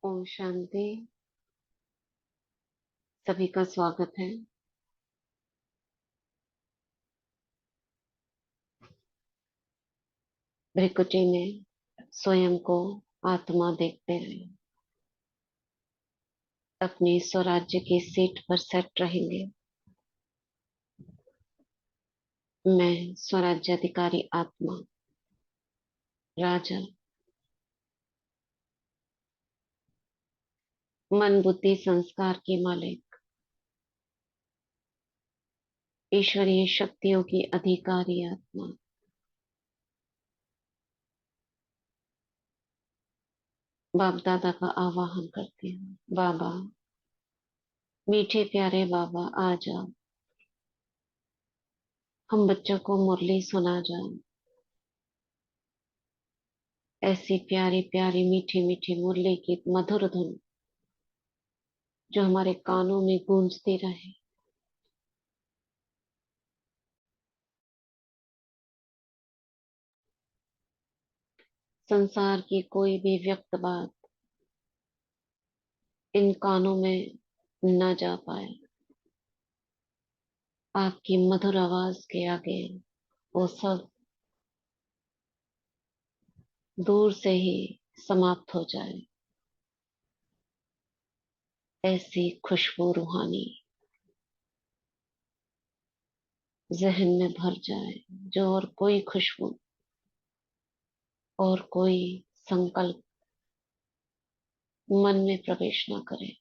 ओम शांति। सभी का स्वागत है। भृकुटी में स्वयं को आत्मा देखते रहे, अपनी स्वराज्य की सीट पर सेट रहेंगे। मैं स्वराज्याधिकारी आत्मा, राजा, मन बुद्धि संस्कार की मालिक, ईश्वरीय शक्तियों की अधिकारी आत्मा। बाप दादा का आवाहन करती हूँ। बाबा, मीठे प्यारे बाबा, आ जाओ। हम बच्चों को मुरली सुना जाओ। ऐसी प्यारी प्यारी मीठी मीठी मुरली की मधुर धुन जो हमारे कानों में गूंजती रहे। संसार की कोई भी व्यक्त बात इन कानों में न जा पाए। आपकी मधुर आवाज के आगे वो सब दूर से ही समाप्त हो जाए। ऐसी खुशबू रूहानी जहन में भर जाए, जो और कोई खुशबू और कोई संकल्प मन में प्रवेश न करे।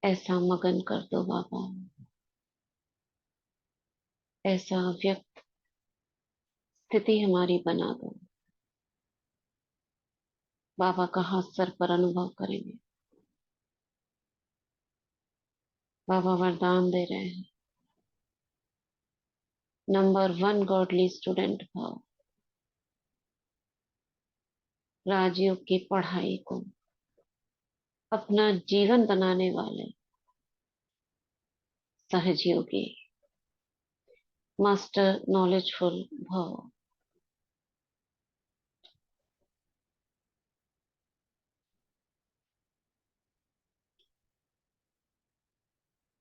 ऐसा मगन कर दो बाबा, ऐसा व्यक्त स्थिति हमारी बना दो। बाबा का हाथ सर पर अनुभव करेंगे। बाबा वरदान दे रहे हैं। नंबर 1 गॉडली स्टूडेंट भाव, राजयोग की पढ़ाई को अपना जीवन बनाने वाले सहजयोगी, मास्टर नॉलेजफुल भव।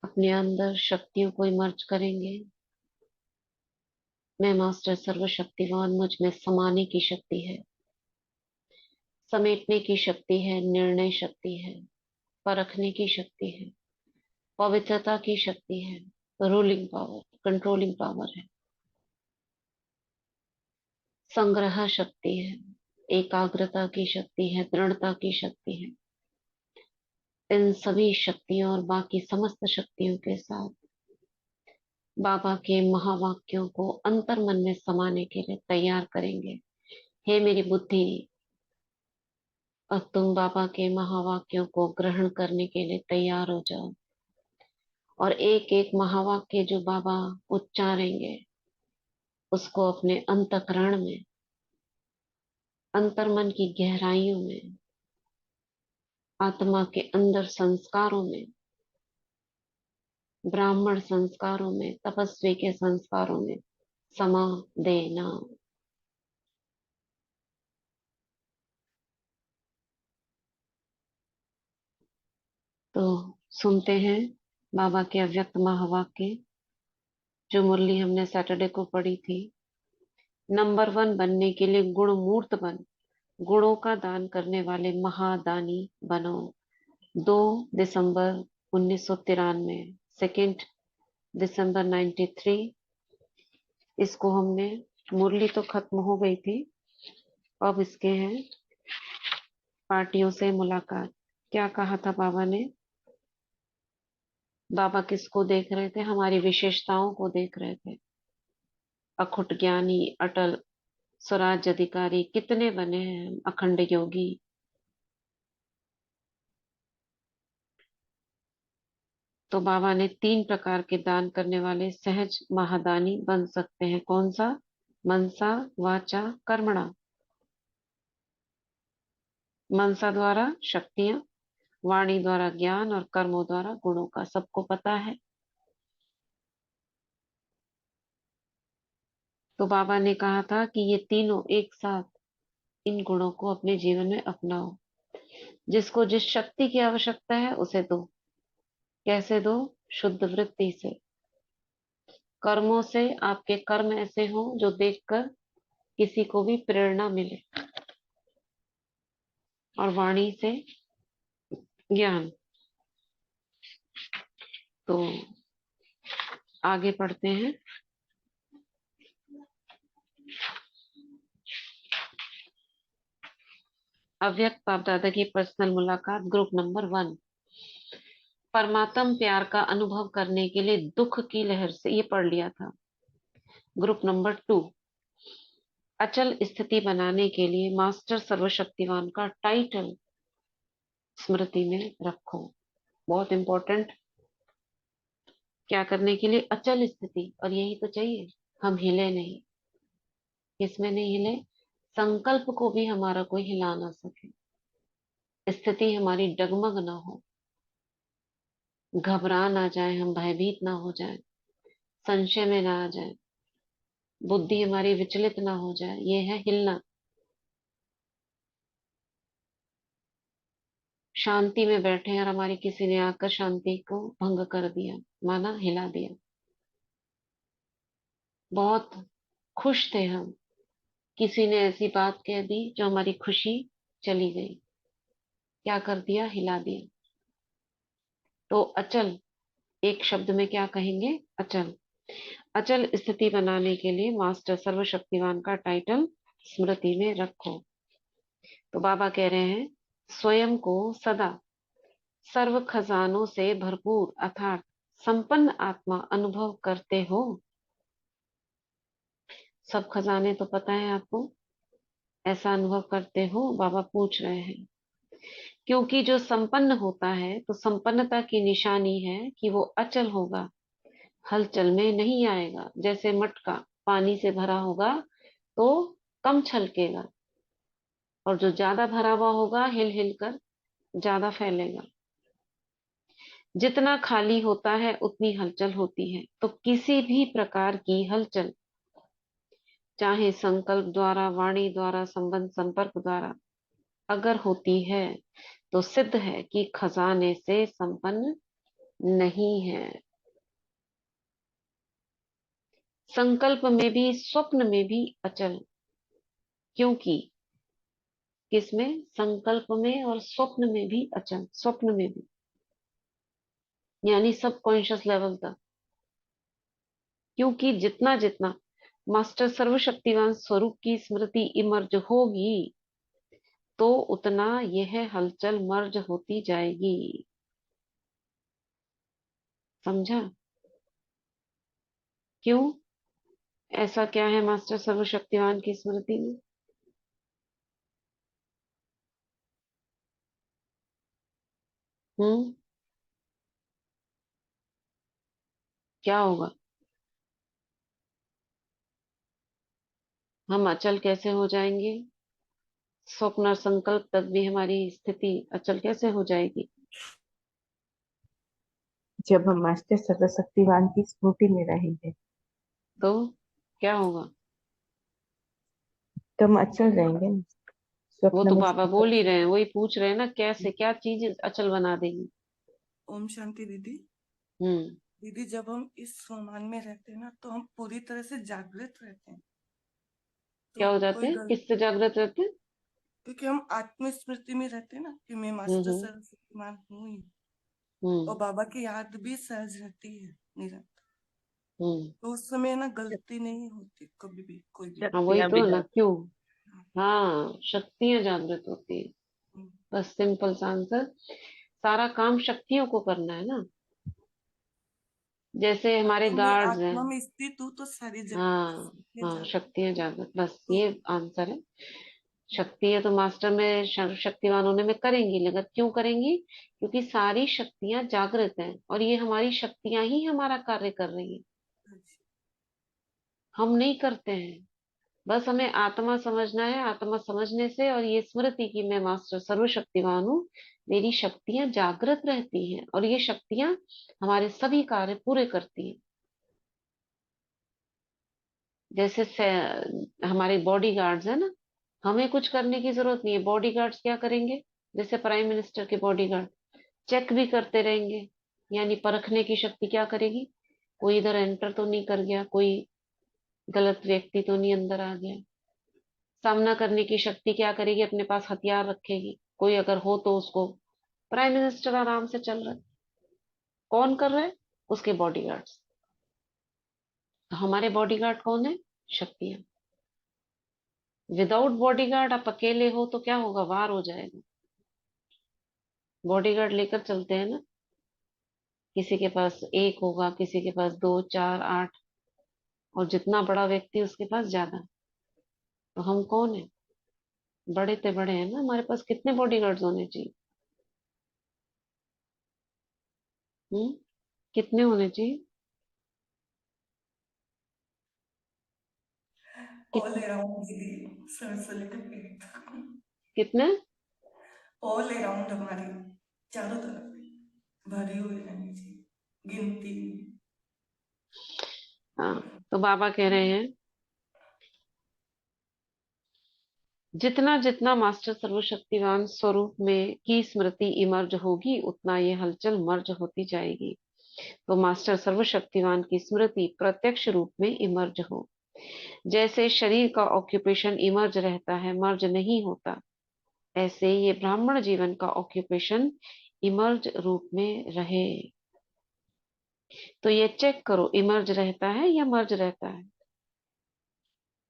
अपने अंदर शक्तियों को इमर्ज करेंगे। मैं मास्टर सर्वशक्तिवान, मुझ में समाने की शक्ति है, समेटने की शक्ति है, निर्णय शक्ति है, परखने की शक्ति है, पवित्रता की शक्ति है, रूलिंग पावर, कंट्रोलिंग पावर है, संग्रह शक्ति है, एकाग्रता की शक्ति है, दृढ़ता की शक्ति है। इन सभी शक्तियों और बाकी समस्त शक्तियों के साथ बाबा के महावाक्यों को अंतर मन में समाने के लिए तैयार करेंगे। हे मेरी बुद्धि, अब तुम बाबा के महावाक्यों को ग्रहण करने के लिए तैयार हो जाओ। और एक एक महावाक्य जो बाबा उच्चारेंगे उसको अपने अंतःकरण में, अंतर्मन की गहराइयों में, आत्मा के अंदर संस्कारों में, ब्राह्मण संस्कारों में, तपस्वी के संस्कारों में समा देना। तो सुनते हैं बाबा के अव्यक्त महावाक्य, जो मुरली हमने सैटरडे को पढ़ी थी। नंबर 1 बनने के लिए गुण मूर्त बन, गुणों का दान करने वाले महादानी बनो। 2 दिसंबर 1993, 2 दिसंबर 93। इसको हमने, मुरली तो खत्म हो गई थी, अब इसके हैं पार्टियों से मुलाकात। क्या कहा था बाबा ने? बाबा किसको देख रहे थे? हमारी विशेषताओं को देख रहे थे। अखुट ज्ञानी, अटल स्वराज अधिकारी कितने बने हैं हम, अखंड योगी। तो बाबा ने 3 प्रकार के दान करने वाले सहज महादानी बन सकते हैं। कौन सा? मनसा वाचा कर्मणा। मनसा द्वारा शक्तियां, वाणी द्वारा ज्ञान और कर्मों द्वारा गुणों का, सबको पता है। तो बाबा ने कहा था कि ये तीनों एक साथ इन गुणों को अपने जीवन में अपनाओ। जिसको जिस शक्ति की आवश्यकता है उसे दो। कैसे दो? शुद्ध वृत्ति से, कर्मों से। आपके कर्म ऐसे हो जो देखकर किसी को भी प्रेरणा मिले, और वाणी से ज्ञान। तो आगे पढ़ते हैं। अव्यक्त बाप दादा की पर्सनल मुलाकात, ग्रुप नंबर 1। परमात्म प्यार का अनुभव करने के लिए दुख की लहर से, ये पढ़ लिया था। ग्रुप नंबर 2, अचल स्थिति बनाने के लिए मास्टर सर्वशक्तिवान का टाइटल स्मृति में रखो। बहुत इंपॉर्टेंट। क्या करने के लिए? अचल स्थिति। और यही तो चाहिए, हम हिले नहीं। किसमें नहीं हिले? संकल्प को भी हमारा कोई हिला ना सके, स्थिति हमारी डगमग ना हो, घबरा ना जाए, हम भयभीत ना हो जाए, संशय में ना आ जाए, बुद्धि हमारी विचलित ना हो जाए। ये है हिलना। शांति में बैठे हैं और हमारी किसी ने आकर शांति को भंग कर दिया, माना हिला दिया। बहुत खुश थे हम, किसी ने ऐसी बात कह दी जो हमारी खुशी चली गई। क्या कर दिया? हिला दिया। तो अचल, एक शब्द में क्या कहेंगे? अचल। अचल स्थिति बनाने के लिए मास्टर सर्वशक्तिवान का टाइटल स्मृति में रखो। तो बाबा कह रहे हैं, स्वयं को सदा सर्व खजानों से भरपूर अर्थात संपन्न आत्मा अनुभव करते हो। सब खजाने तो पता है आपको, ऐसा अनुभव करते हो? बाबा पूछ रहे हैं। क्योंकि जो संपन्न होता है तो संपन्नता की निशानी है कि वो अचल होगा, हलचल में नहीं आएगा। जैसे मटका पानी से भरा होगा तो कम छलकेगा, और जो ज्यादा भरा हुआ होगा हिल हिल कर ज्यादा फैलेगा। जितना खाली होता है उतनी हलचल होती है। तो किसी भी प्रकार की हलचल, चाहे संकल्प द्वारा, वाणी द्वारा, संबंध संपर्क द्वारा अगर होती है, तो सिद्ध है कि खजाने से संपन्न नहीं है। संकल्प में भी, स्वप्न में भी अचल। क्योंकि किसमें? संकल्प में और स्वप्न में भी अचल। स्वप्न में भी यानी सब कॉन्शियस लेवल तक। क्योंकि जितना जितना मास्टर सर्वशक्तिवान स्वरूप की स्मृति इमर्ज होगी, तो उतना यह हलचल मर्ज होती जाएगी। समझा? क्यों? ऐसा क्या है मास्टर सर्वशक्तिवान की स्मृति में? हम्म, क्या होगा? हम अचल कैसे हो जाएंगे? स्वप्न और संकल्प तक भी हमारी स्थिति अचल कैसे हो जाएगी? जब हम मास्टर सर्वशक्तिवान की स्मृति में रहेंगे तो क्या होगा? तो हम अचल रहेंगे ना। वो स्वप्न तो में बाबा बोल ही संकल्प। रहे हैं, वही पूछ रहे हैं ना, कैसे, क्या चीज अचल बना देगी? ओम शांति दीदी। हम्म। दीदी जब हम इस स्वमान में रहते हैं ना तो हम पूरी तरह से जागृत रहते हैं। क्या तो हो जाते कोई हैं? गलत, किससे जागृत रहते हैं? क्योंकि हम आत्मस्मृति में रहते हैं ना कि मैं मास्टर हम्म। सर्वशक्तिमान हूँ ही। और हम्म। बाबा की याद भी सहज रहती है निरंतर। हम्म। तो उस समय ना गलती नहीं होती कभी भी, कोई भी। हाँ वही शक्तियां भी तो ना, क्यों? हाँ। हाँ, शक्तियां जागृत होती है। हम्म। बस सिंपल सा आंसर। सारा काम शक्तियों को करना है ना। जैसे हमारे अगर मैं गार्ड्स हैं। आत्मा में स्थित हूँ तो सारी हाँ। जगह हाँ, जागृत। शक्तियां जागृत, बस तो ये आंसर है। शक्ति है तो मास्टर में शक्तिवान होने में करेंगी, लेकिन क्यों करेंगी? क्योंकि सारी शक्तियां जागृत हैं, और ये हमारी शक्तियां ही हमारा कार्य कर रही हैं। हम नहीं करते हैं। बस हमें आत्मा समझना है, आत्मा समझने से और ये स्मृति की मैं मास्टर सर्वशक्तिवान हूँ, मेरी शक्तियां जागृत रहती हैं, और ये शक्तियां हमारे सभी कार्य पूरे करती हैं। जैसे हमारे बॉडी गार्ड्स है ना, हमें कुछ करने की जरूरत नहीं है। बॉडीगार्ड्स क्या करेंगे? जैसे प्राइम मिनिस्टर के बॉडीगार्ड चेक भी करते रहेंगे, यानी परखने की शक्ति क्या करेगी? कोई इधर एंटर तो नहीं कर गया, कोई गलत व्यक्ति तो नहीं अंदर आ गया। सामना करने की शक्ति क्या करेगी? अपने पास हथियार रखेगी, कोई अगर हो तो उसको। प्राइम मिनिस्टर आराम से चल रहा है, कौन कर रहा है? उसके बॉडीगार्ड्स। तो हमारे बॉडीगार्ड कौन है? शक्तियां। विदाउट बॉडीगार्ड आप अकेले हो तो क्या होगा? वार हो जाएगा। बॉडीगार्ड लेकर चलते हैं ना, किसी के पास एक होगा, किसी के पास दो, चार, आठ, और जितना बड़ा व्यक्ति उसके पास ज्यादा। तो हम कौन है? बड़े ते बड़े हैं ना, हमारे पास कितने बॉडीगार्ड्स होने चाहिए? हम्म कितने होने चाहिए? ऑल कित, अराउंड दीदी, सर से लेकर पेट तक, कितने? ऑल अराउंड हमारी चारों तरफ भरी हुई रहनी चाहिए, गिनती में। हाँ, तो बाबा कह रहे हैं जितना जितना मास्टर सर्वशक्तिवान स्वरूप में की स्मृति इमर्ज होगी, उतना ये हलचल मर्ज होती जाएगी। तो मास्टर सर्वशक्तिवान की स्मृति प्रत्यक्ष रूप में इमर्ज हो। जैसे शरीर का ऑक्यूपेशन इमर्ज रहता है, मर्ज नहीं होता, ऐसे ये ब्राह्मण जीवन का ऑक्यूपेशन इमर्ज रूप में रहे। तो ये चेक करो, इमर्ज रहता है या मर्ज रहता है?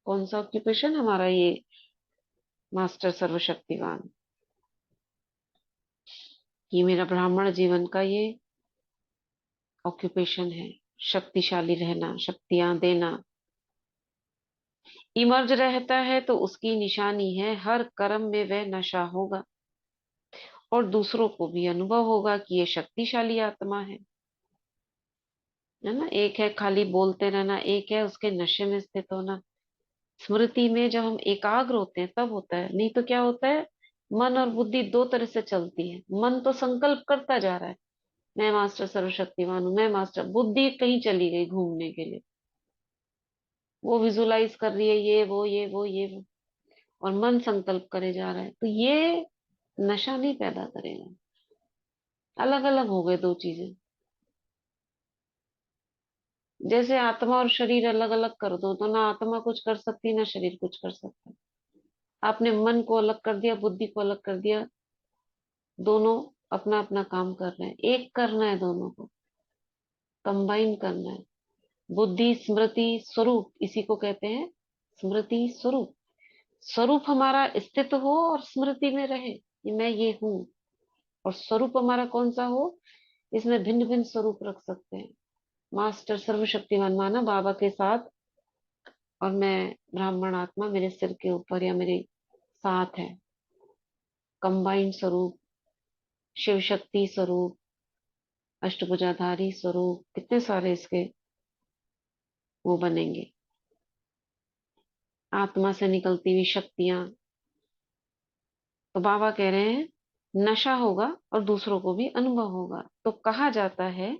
कौन सा ऑक्यूपेशन हमारा? ये मास्टर सर्वशक्तिवान। ये मेरा ब्राह्मण जीवन का ये ऑक्यूपेशन है, शक्तिशाली रहना, शक्तियां देना। इमर्ज रहता है तो उसकी निशानी है हर कर्म में वह नशा होगा, और दूसरों को भी अनुभव होगा कि ये शक्तिशाली आत्मा है ना। एक है खाली बोलते रहना, एक है उसके नशे में स्थित होना। स्मृति में जब हम एकाग्र होते हैं तब होता है, नहीं तो क्या होता है? मन और बुद्धि दो तरह से चलती है। मन तो संकल्प करता जा रहा है, मैं मास्टर सर्वशक्तिमान हूँ, मैं मास्टर। बुद्धि कहीं चली गई घूमने के लिए, वो विजुलाइज कर रही है ये वो ये वो ये वो, और मन संकल्प करे जा रहा है। तो ये नशा नहीं पैदा करेगा। अलग अलग हो गए दो चीजें। जैसे आत्मा और शरीर अलग अलग कर दो तो ना आत्मा कुछ कर सकती ना शरीर कुछ कर सकता। आपने मन को अलग कर दिया, बुद्धि को अलग कर दिया, दोनों अपना अपना काम कर रहे हैं। एक करना है, दोनों को कंबाइन करना है। बुद्धि स्मृति स्वरूप, इसी को कहते हैं स्मृति स्वरूप। स्वरूप हमारा स्थित हो और स्मृति में रहे कि मैं ये हूं। और स्वरूप हमारा कौन सा हो? इसमें भिन्न भिन्न स्वरूप रख सकते हैं। मास्टर सर्वशक्तिमान माना बाबा के साथ, और मैं ब्राह्मण आत्मा मेरे सिर के ऊपर या मेरे साथ है। कंबाइंड स्वरूप, शिव शक्ति स्वरूप, अष्टभुजाधारी स्वरूप, कितने सारे इसके वो बनेंगे। आत्मा से निकलती हुई शक्तियां। तो बाबा कह रहे हैं नशा होगा और दूसरों को भी अनुभव होगा। तो कहा जाता है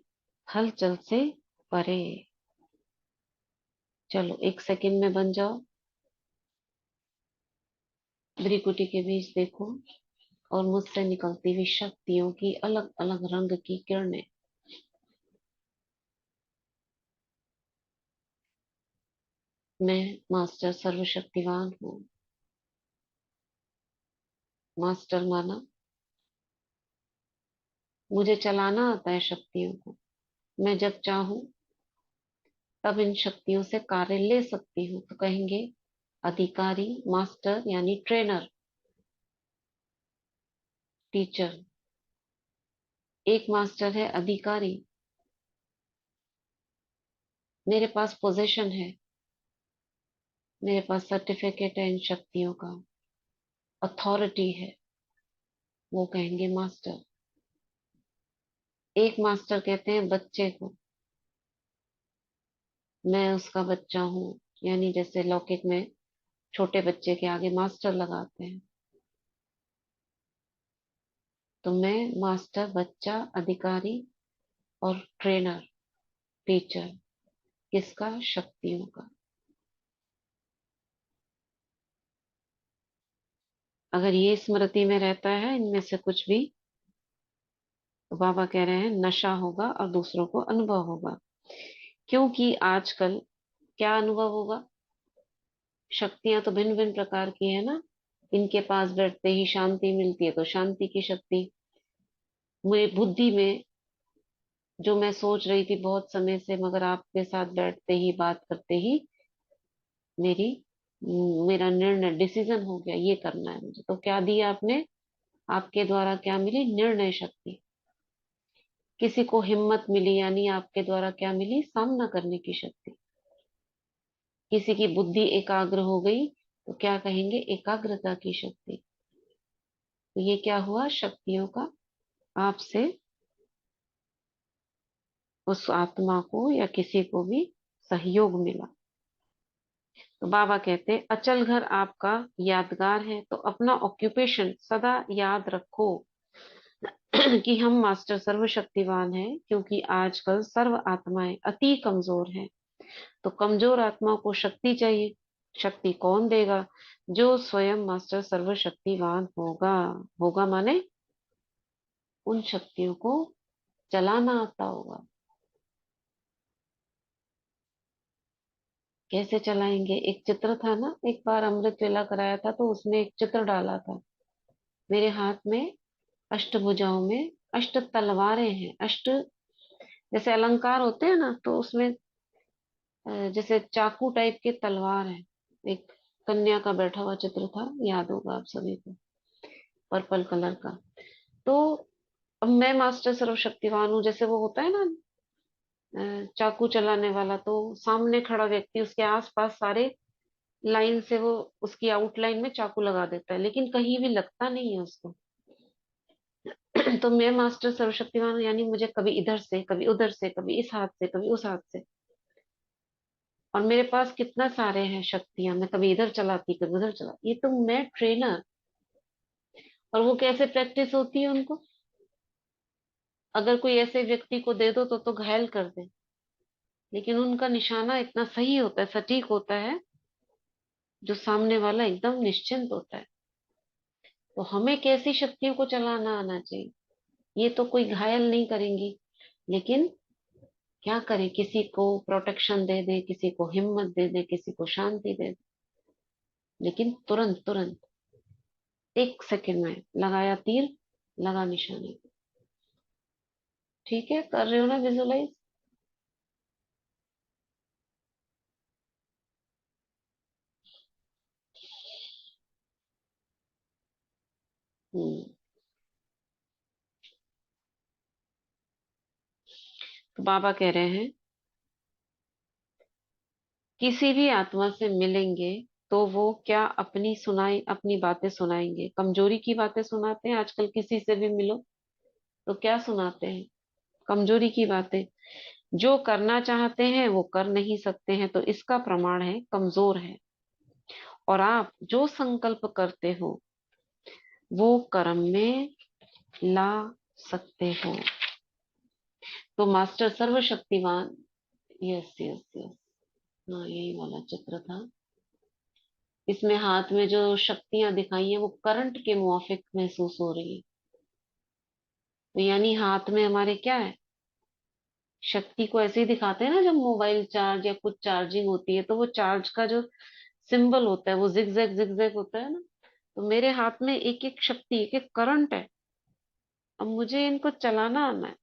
हलचल से परे। चलो 1 सेकंड में बन जाओ। भ्रिकुटी के बीच देखो, और मुझसे निकलती हुई शक्तियों की अलग अलग रंग की किरणें। मैं मास्टर सर्वशक्तिवान हूँ। मास्टर माना मुझे चलाना आता है शक्तियों को। मैं जब चाहूं तब इन शक्तियों से कार्य ले सकती हूँ। तो कहेंगे अधिकारी, मास्टर यानी ट्रेनर, टीचर। एक मास्टर है अधिकारी, मेरे पास पोजीशन है, मेरे पास सर्टिफिकेट है इन शक्तियों का, अथॉरिटी है, वो कहेंगे मास्टर। एक मास्टर कहते हैं बच्चे को, मैं उसका बच्चा हूँ, यानी जैसे लौकिक में छोटे बच्चे के आगे मास्टर लगाते हैं। तो मैं मास्टर, बच्चा, अधिकारी और ट्रेनर, टीचर। किसका? शक्तियों का। अगर ये स्मृति में रहता है इनमें से कुछ भी, तो बाबा कह रहे हैं नशा होगा और दूसरों को अनुभव होगा। क्योंकि आजकल क्या अनुभव होगा? शक्तियां तो भिन्न भिन्न प्रकार की है ना। इनके पास बैठते ही शांति मिलती है तो शांति की शक्ति, मेरी बुद्धि में जो मैं सोच रही थी बहुत समय से, मगर आपके साथ बैठते ही बात करते ही मेरी मेरा निर्णय डिसीजन हो गया, ये करना है मुझे। तो क्या दिया आपने? आपके द्वारा क्या मिली? निर्णय शक्ति। किसी को हिम्मत मिली, यानी आपके द्वारा क्या मिली? सामना करने की शक्ति। किसी की बुद्धि एकाग्र हो गई तो क्या कहेंगे? एकाग्रता की शक्ति। तो ये क्या हुआ? शक्तियों का आपसे उस आत्मा को या किसी को भी सहयोग मिला। तो बाबा कहते अचल घर आपका यादगार है, तो अपना ऑक्यूपेशन सदा याद रखो कि हम मास्टर सर्वशक्तिवान हैं, क्योंकि आजकल सर्व आत्माएं अति कमजोर हैं। तो कमजोर आत्मा को शक्ति चाहिए। शक्ति कौन देगा? जो स्वयं मास्टर सर्वशक्तिवान होगा। होगा माने उन शक्तियों को चलाना आता होगा। कैसे चलाएंगे? एक चित्र था ना, एक बार अमृत वेला कराया था तो उसमें एक चित्र डाला था। मेरे हाथ में अष्टभुजाओं में अष्ट तलवारें हैं। अष्ट जैसे अलंकार होते हैं ना, तो उसमें जैसे चाकू टाइप के तलवार है। एक कन्या का बैठा हुआ चित्र था, याद होगा आप सभी को, पर्पल कलर का। तो अब मैं मास्टर सर्वशक्तिवान हूँ, जैसे वो होता है ना चाकू चलाने वाला, तो सामने खड़ा व्यक्ति उसके आसपास सारे लाइन से वो उसकी आउटलाइन में चाकू लगा देता है, लेकिन कहीं भी लगता नहीं है उसको। तो मैं मास्टर सर्वशक्तिमान हूं, यानी मुझे कभी इधर से, कभी उधर से, कभी इस हाथ से, कभी उस हाथ से। और मेरे पास कितना सारे हैं शक्तियां, मैं कभी इधर चलाती, कभी उधर चलाती। ये तो मैं ट्रेनर। और वो कैसे प्रैक्टिस होती है उनको? अगर कोई ऐसे व्यक्ति को दे दो तो घायल कर दे, लेकिन उनका निशाना इतना सही होता है, सटीक होता है, जो सामने वाला एकदम निश्चिंत होता है। तो हमें कैसी शक्तियों को चलाना आना चाहिए। ये तो कोई घायल नहीं करेंगी, लेकिन क्या करें? किसी को प्रोटेक्शन दे दे, किसी को हिम्मत दे दे, किसी को शांति दे दे, लेकिन तुरंत तुरंत 1 सेकंड में लगाया तीर, लगा निशाने। ठीक है, कर रहे हो ना विजुलाइज? हम्म। तो बाबा कह रहे हैं किसी भी आत्मा से मिलेंगे तो वो क्या अपनी बातें सुनाएंगे? कमजोरी की बातें सुनाते हैं आजकल। किसी से भी मिलो तो क्या सुनाते हैं? कमजोरी की बातें। जो करना चाहते हैं वो कर नहीं सकते हैं, तो इसका प्रमाण है कमजोर है। और आप जो संकल्प करते हो वो कर्म में ला सकते हो। तो मास्टर सर्वशक्तिवान, यस यस यस, हाँ यही वाला चित्र था। इसमें हाथ में जो शक्तियां दिखाई हैं वो करंट के मुआफिक महसूस हो रही है। तो यानी हाथ में हमारे क्या है? शक्ति को ऐसे ही दिखाते हैं ना, जब मोबाइल चार्ज या कुछ चार्जिंग होती है तो वो चार्ज का जो सिंबल होता है वो जिगजैग जिगजैग होता है ना। तो मेरे हाथ में एक एक शक्ति, एक एक करंट है। अब मुझे इनको चलाना आना है।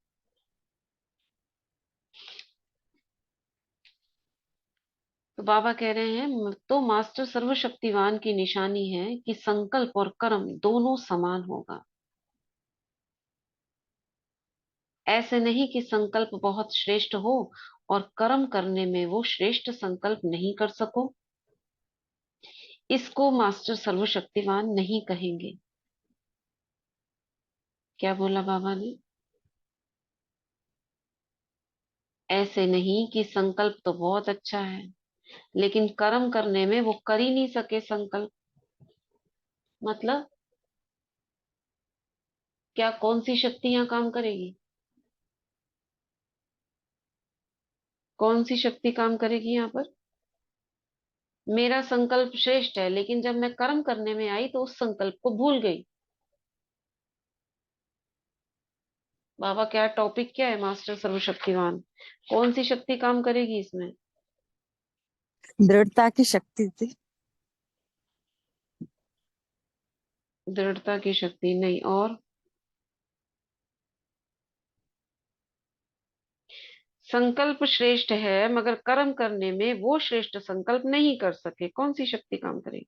तो बाबा कह रहे हैं तो मास्टर सर्वशक्तिवान की निशानी है कि संकल्प और कर्म दोनों समान होगा। ऐसे नहीं कि संकल्प बहुत श्रेष्ठ हो और कर्म करने में वो श्रेष्ठ संकल्प नहीं कर सको। इसको मास्टर सर्वशक्तिवान नहीं कहेंगे। क्या बोला बाबा ने? ऐसे नहीं कि संकल्प तो बहुत अच्छा है, लेकिन कर्म करने में वो कर ही नहीं सके संकल्प। मतलब क्या, कौन सी शक्ति यहाँ काम करेगी? कौन सी शक्ति काम करेगी यहाँ पर? मेरा संकल्प श्रेष्ठ है, लेकिन जब मैं कर्म करने में आई तो उस संकल्प को भूल गई। बाबा क्या टॉपिक क्या है, मास्टर सर्वशक्तिवान? कौन सी शक्ति काम करेगी इसमें? दृढ़ता की शक्ति थी। दृढ़ता की शक्ति नहीं, और संकल्प श्रेष्ठ है मगर कर्म करने में वो श्रेष्ठ संकल्प नहीं कर सके, कौन सी शक्ति काम करेगी?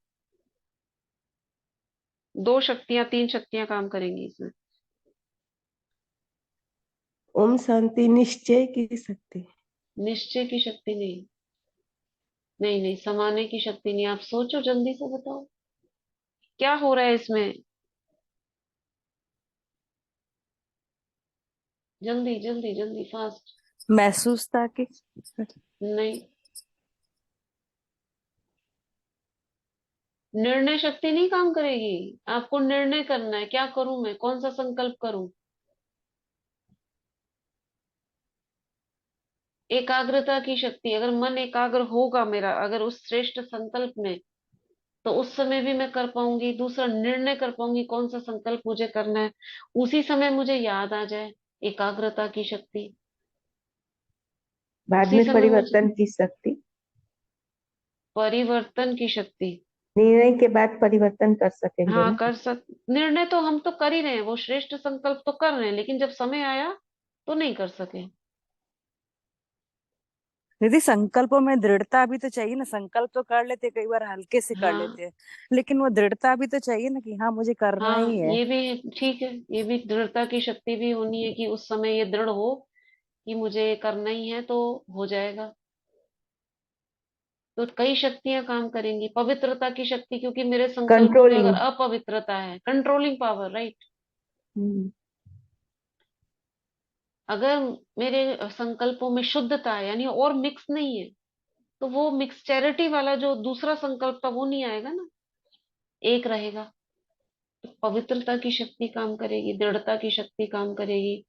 दो शक्तियां, तीन शक्तियां काम करेंगी इसमें। ओम शांति निश्चय की शक्ति। निश्चय की शक्ति नहीं। नहीं नहीं, समाने की शक्ति नहीं। आप सोचो, जल्दी से बताओ क्या हो रहा है इसमें। जल्दी जल्दी जल्दी, फास्ट। महसूसता की। नहीं, निर्णय शक्ति नहीं काम करेगी। आपको निर्णय करना है, क्या करूं मैं, कौन सा संकल्प करूं। एकाग्रता की शक्ति, अगर मन एकाग्र होगा मेरा, अगर उस श्रेष्ठ संकल्प में, तो उस समय भी मैं कर पाऊंगी। दूसरा, निर्णय कर पाऊंगी कौन सा संकल्प मुझे करना है, उसी समय मुझे याद आ जाए। एकाग्रता की शक्ति। बाद उसी में समय मुझे परिवर्तन की शक्ति। परिवर्तन की शक्ति। निर्णय के बाद परिवर्तन कर सकेंगे हाँ, ना। कर सक निर्णय तो हम तो कर ही रहे हैं, वो श्रेष्ठ संकल्प तो कर रहे हैं, लेकिन जब समय आया तो नहीं कर सके। दीदी संकल्पों में दृढ़ता भी तो चाहिए ना। संकल्प तो कर लेते, कई बार हल्के से कर हाँ। लेते हैं, लेकिन वो दृढ़ता भी तो चाहिए ना कि हाँ मुझे करना हाँ, ही है। ये भी ठीक है, ये भी दृढ़ता की शक्ति भी होनी है कि उस समय ये दृढ़ हो कि मुझे करना ही है तो हो जाएगा। तो कई शक्तियां काम करेंगी। पवित्रता की शक्ति, क्योंकि मेरे संकल्पों में अगर कंट्रोलिंग। अपवित्रता है, कंट्रोलिंग पावर, राइट। हम्म। अगर मेरे संकल्पों में शुद्धता है, यानी और मिक्स नहीं है, तो वो मिक्सचैरिटी वाला जो दूसरा संकल्प था वो नहीं आएगा ना, एक रहेगा। तो पवित्रता की शक्ति काम करेगी, दृढ़ता की शक्ति काम करेगी,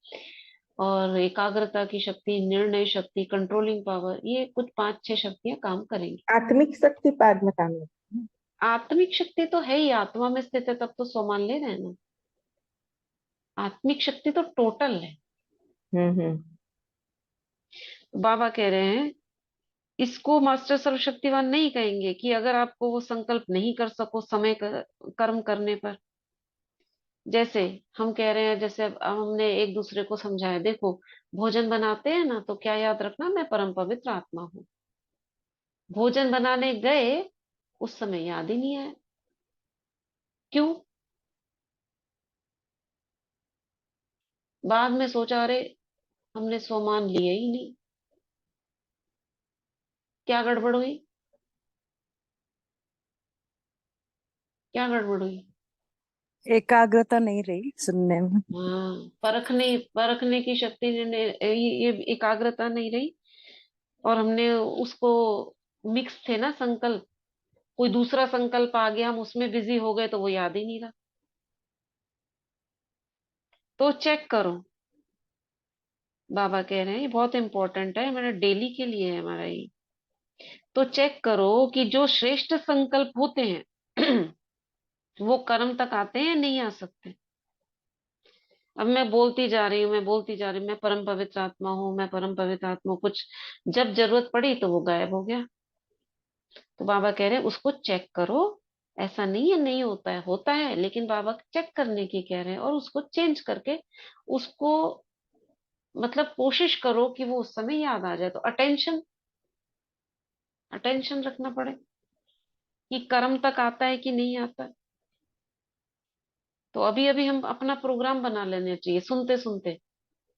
और एकाग्रता की शक्ति, निर्णय शक्ति, कंट्रोलिंग पावर, ये कुछ पांच छह शक्तियां काम करेंगी। आत्मिक शक्ति बाद में काम लगती है। आत्मिक शक्ति तो है ही, आत्मा में स्थित है, तब तो सो मान ले रहे हैं ना। आत्मिक शक्ति तो टोटल है। हम्म। बाबा कह रहे हैं, इसको मास्टर सर्वशक्तिवान नहीं कहेंगे कि अगर आपको वो संकल्प नहीं कर सको समय कर्म करने पर। जैसे हम कह रहे हैं, जैसे अब हमने एक दूसरे को समझाया, देखो भोजन बनाते हैं ना, तो क्या याद रखना, मैं परम पवित्र आत्मा हूँ। भोजन बनाने गए, उस समय याद ही नहीं आया। क्यों? बाद में सोचा, अरे हमने सोमान लिए ही नहीं। क्या गड़बड़ हुई? क्या गड़बड़ हुई? एकाग्रता नहीं रही सुनने में। हाँ, परखने परखने की शक्ति ने ये एकाग्रता नहीं रही, और हमने उसको, मिक्स थे ना संकल्प, कोई दूसरा संकल्प आ गया, हम उसमें बिजी हो गए तो वो याद ही नहीं रहा। तो चेक करो। बाबा कह रहे हैं ये बहुत इंपॉर्टेंट है, मेरा डेली के लिए है हमारा ये। तो चेक करो कि जो श्रेष्ठ संकल्प होते हैं वो कर्म तक आते हैं, नहीं आ सकते। अब मैं बोलती जा रही हूँ, मैं बोलती जा रही हूँ, मैं परम पवित्र आत्मा हूँ, मैं परम पवित्र आत्मा हूँ, कुछ जब जरूरत पड़ी तो वो गायब हो गया। तो बाबा कह रहे हैं उसको चेक करो। ऐसा नहीं है नहीं होता है, होता है, लेकिन बाबा चेक करने की कह रहे हैं, और उसको चेंज करके उसको, मतलब कोशिश करो कि वो उस समय याद आ जाए। तो अटेंशन, अटेंशन रखना पड़े कि कर्म तक आता है कि नहीं आता। तो अभी अभी हम अपना प्रोग्राम बना लेना चाहिए, सुनते सुनते,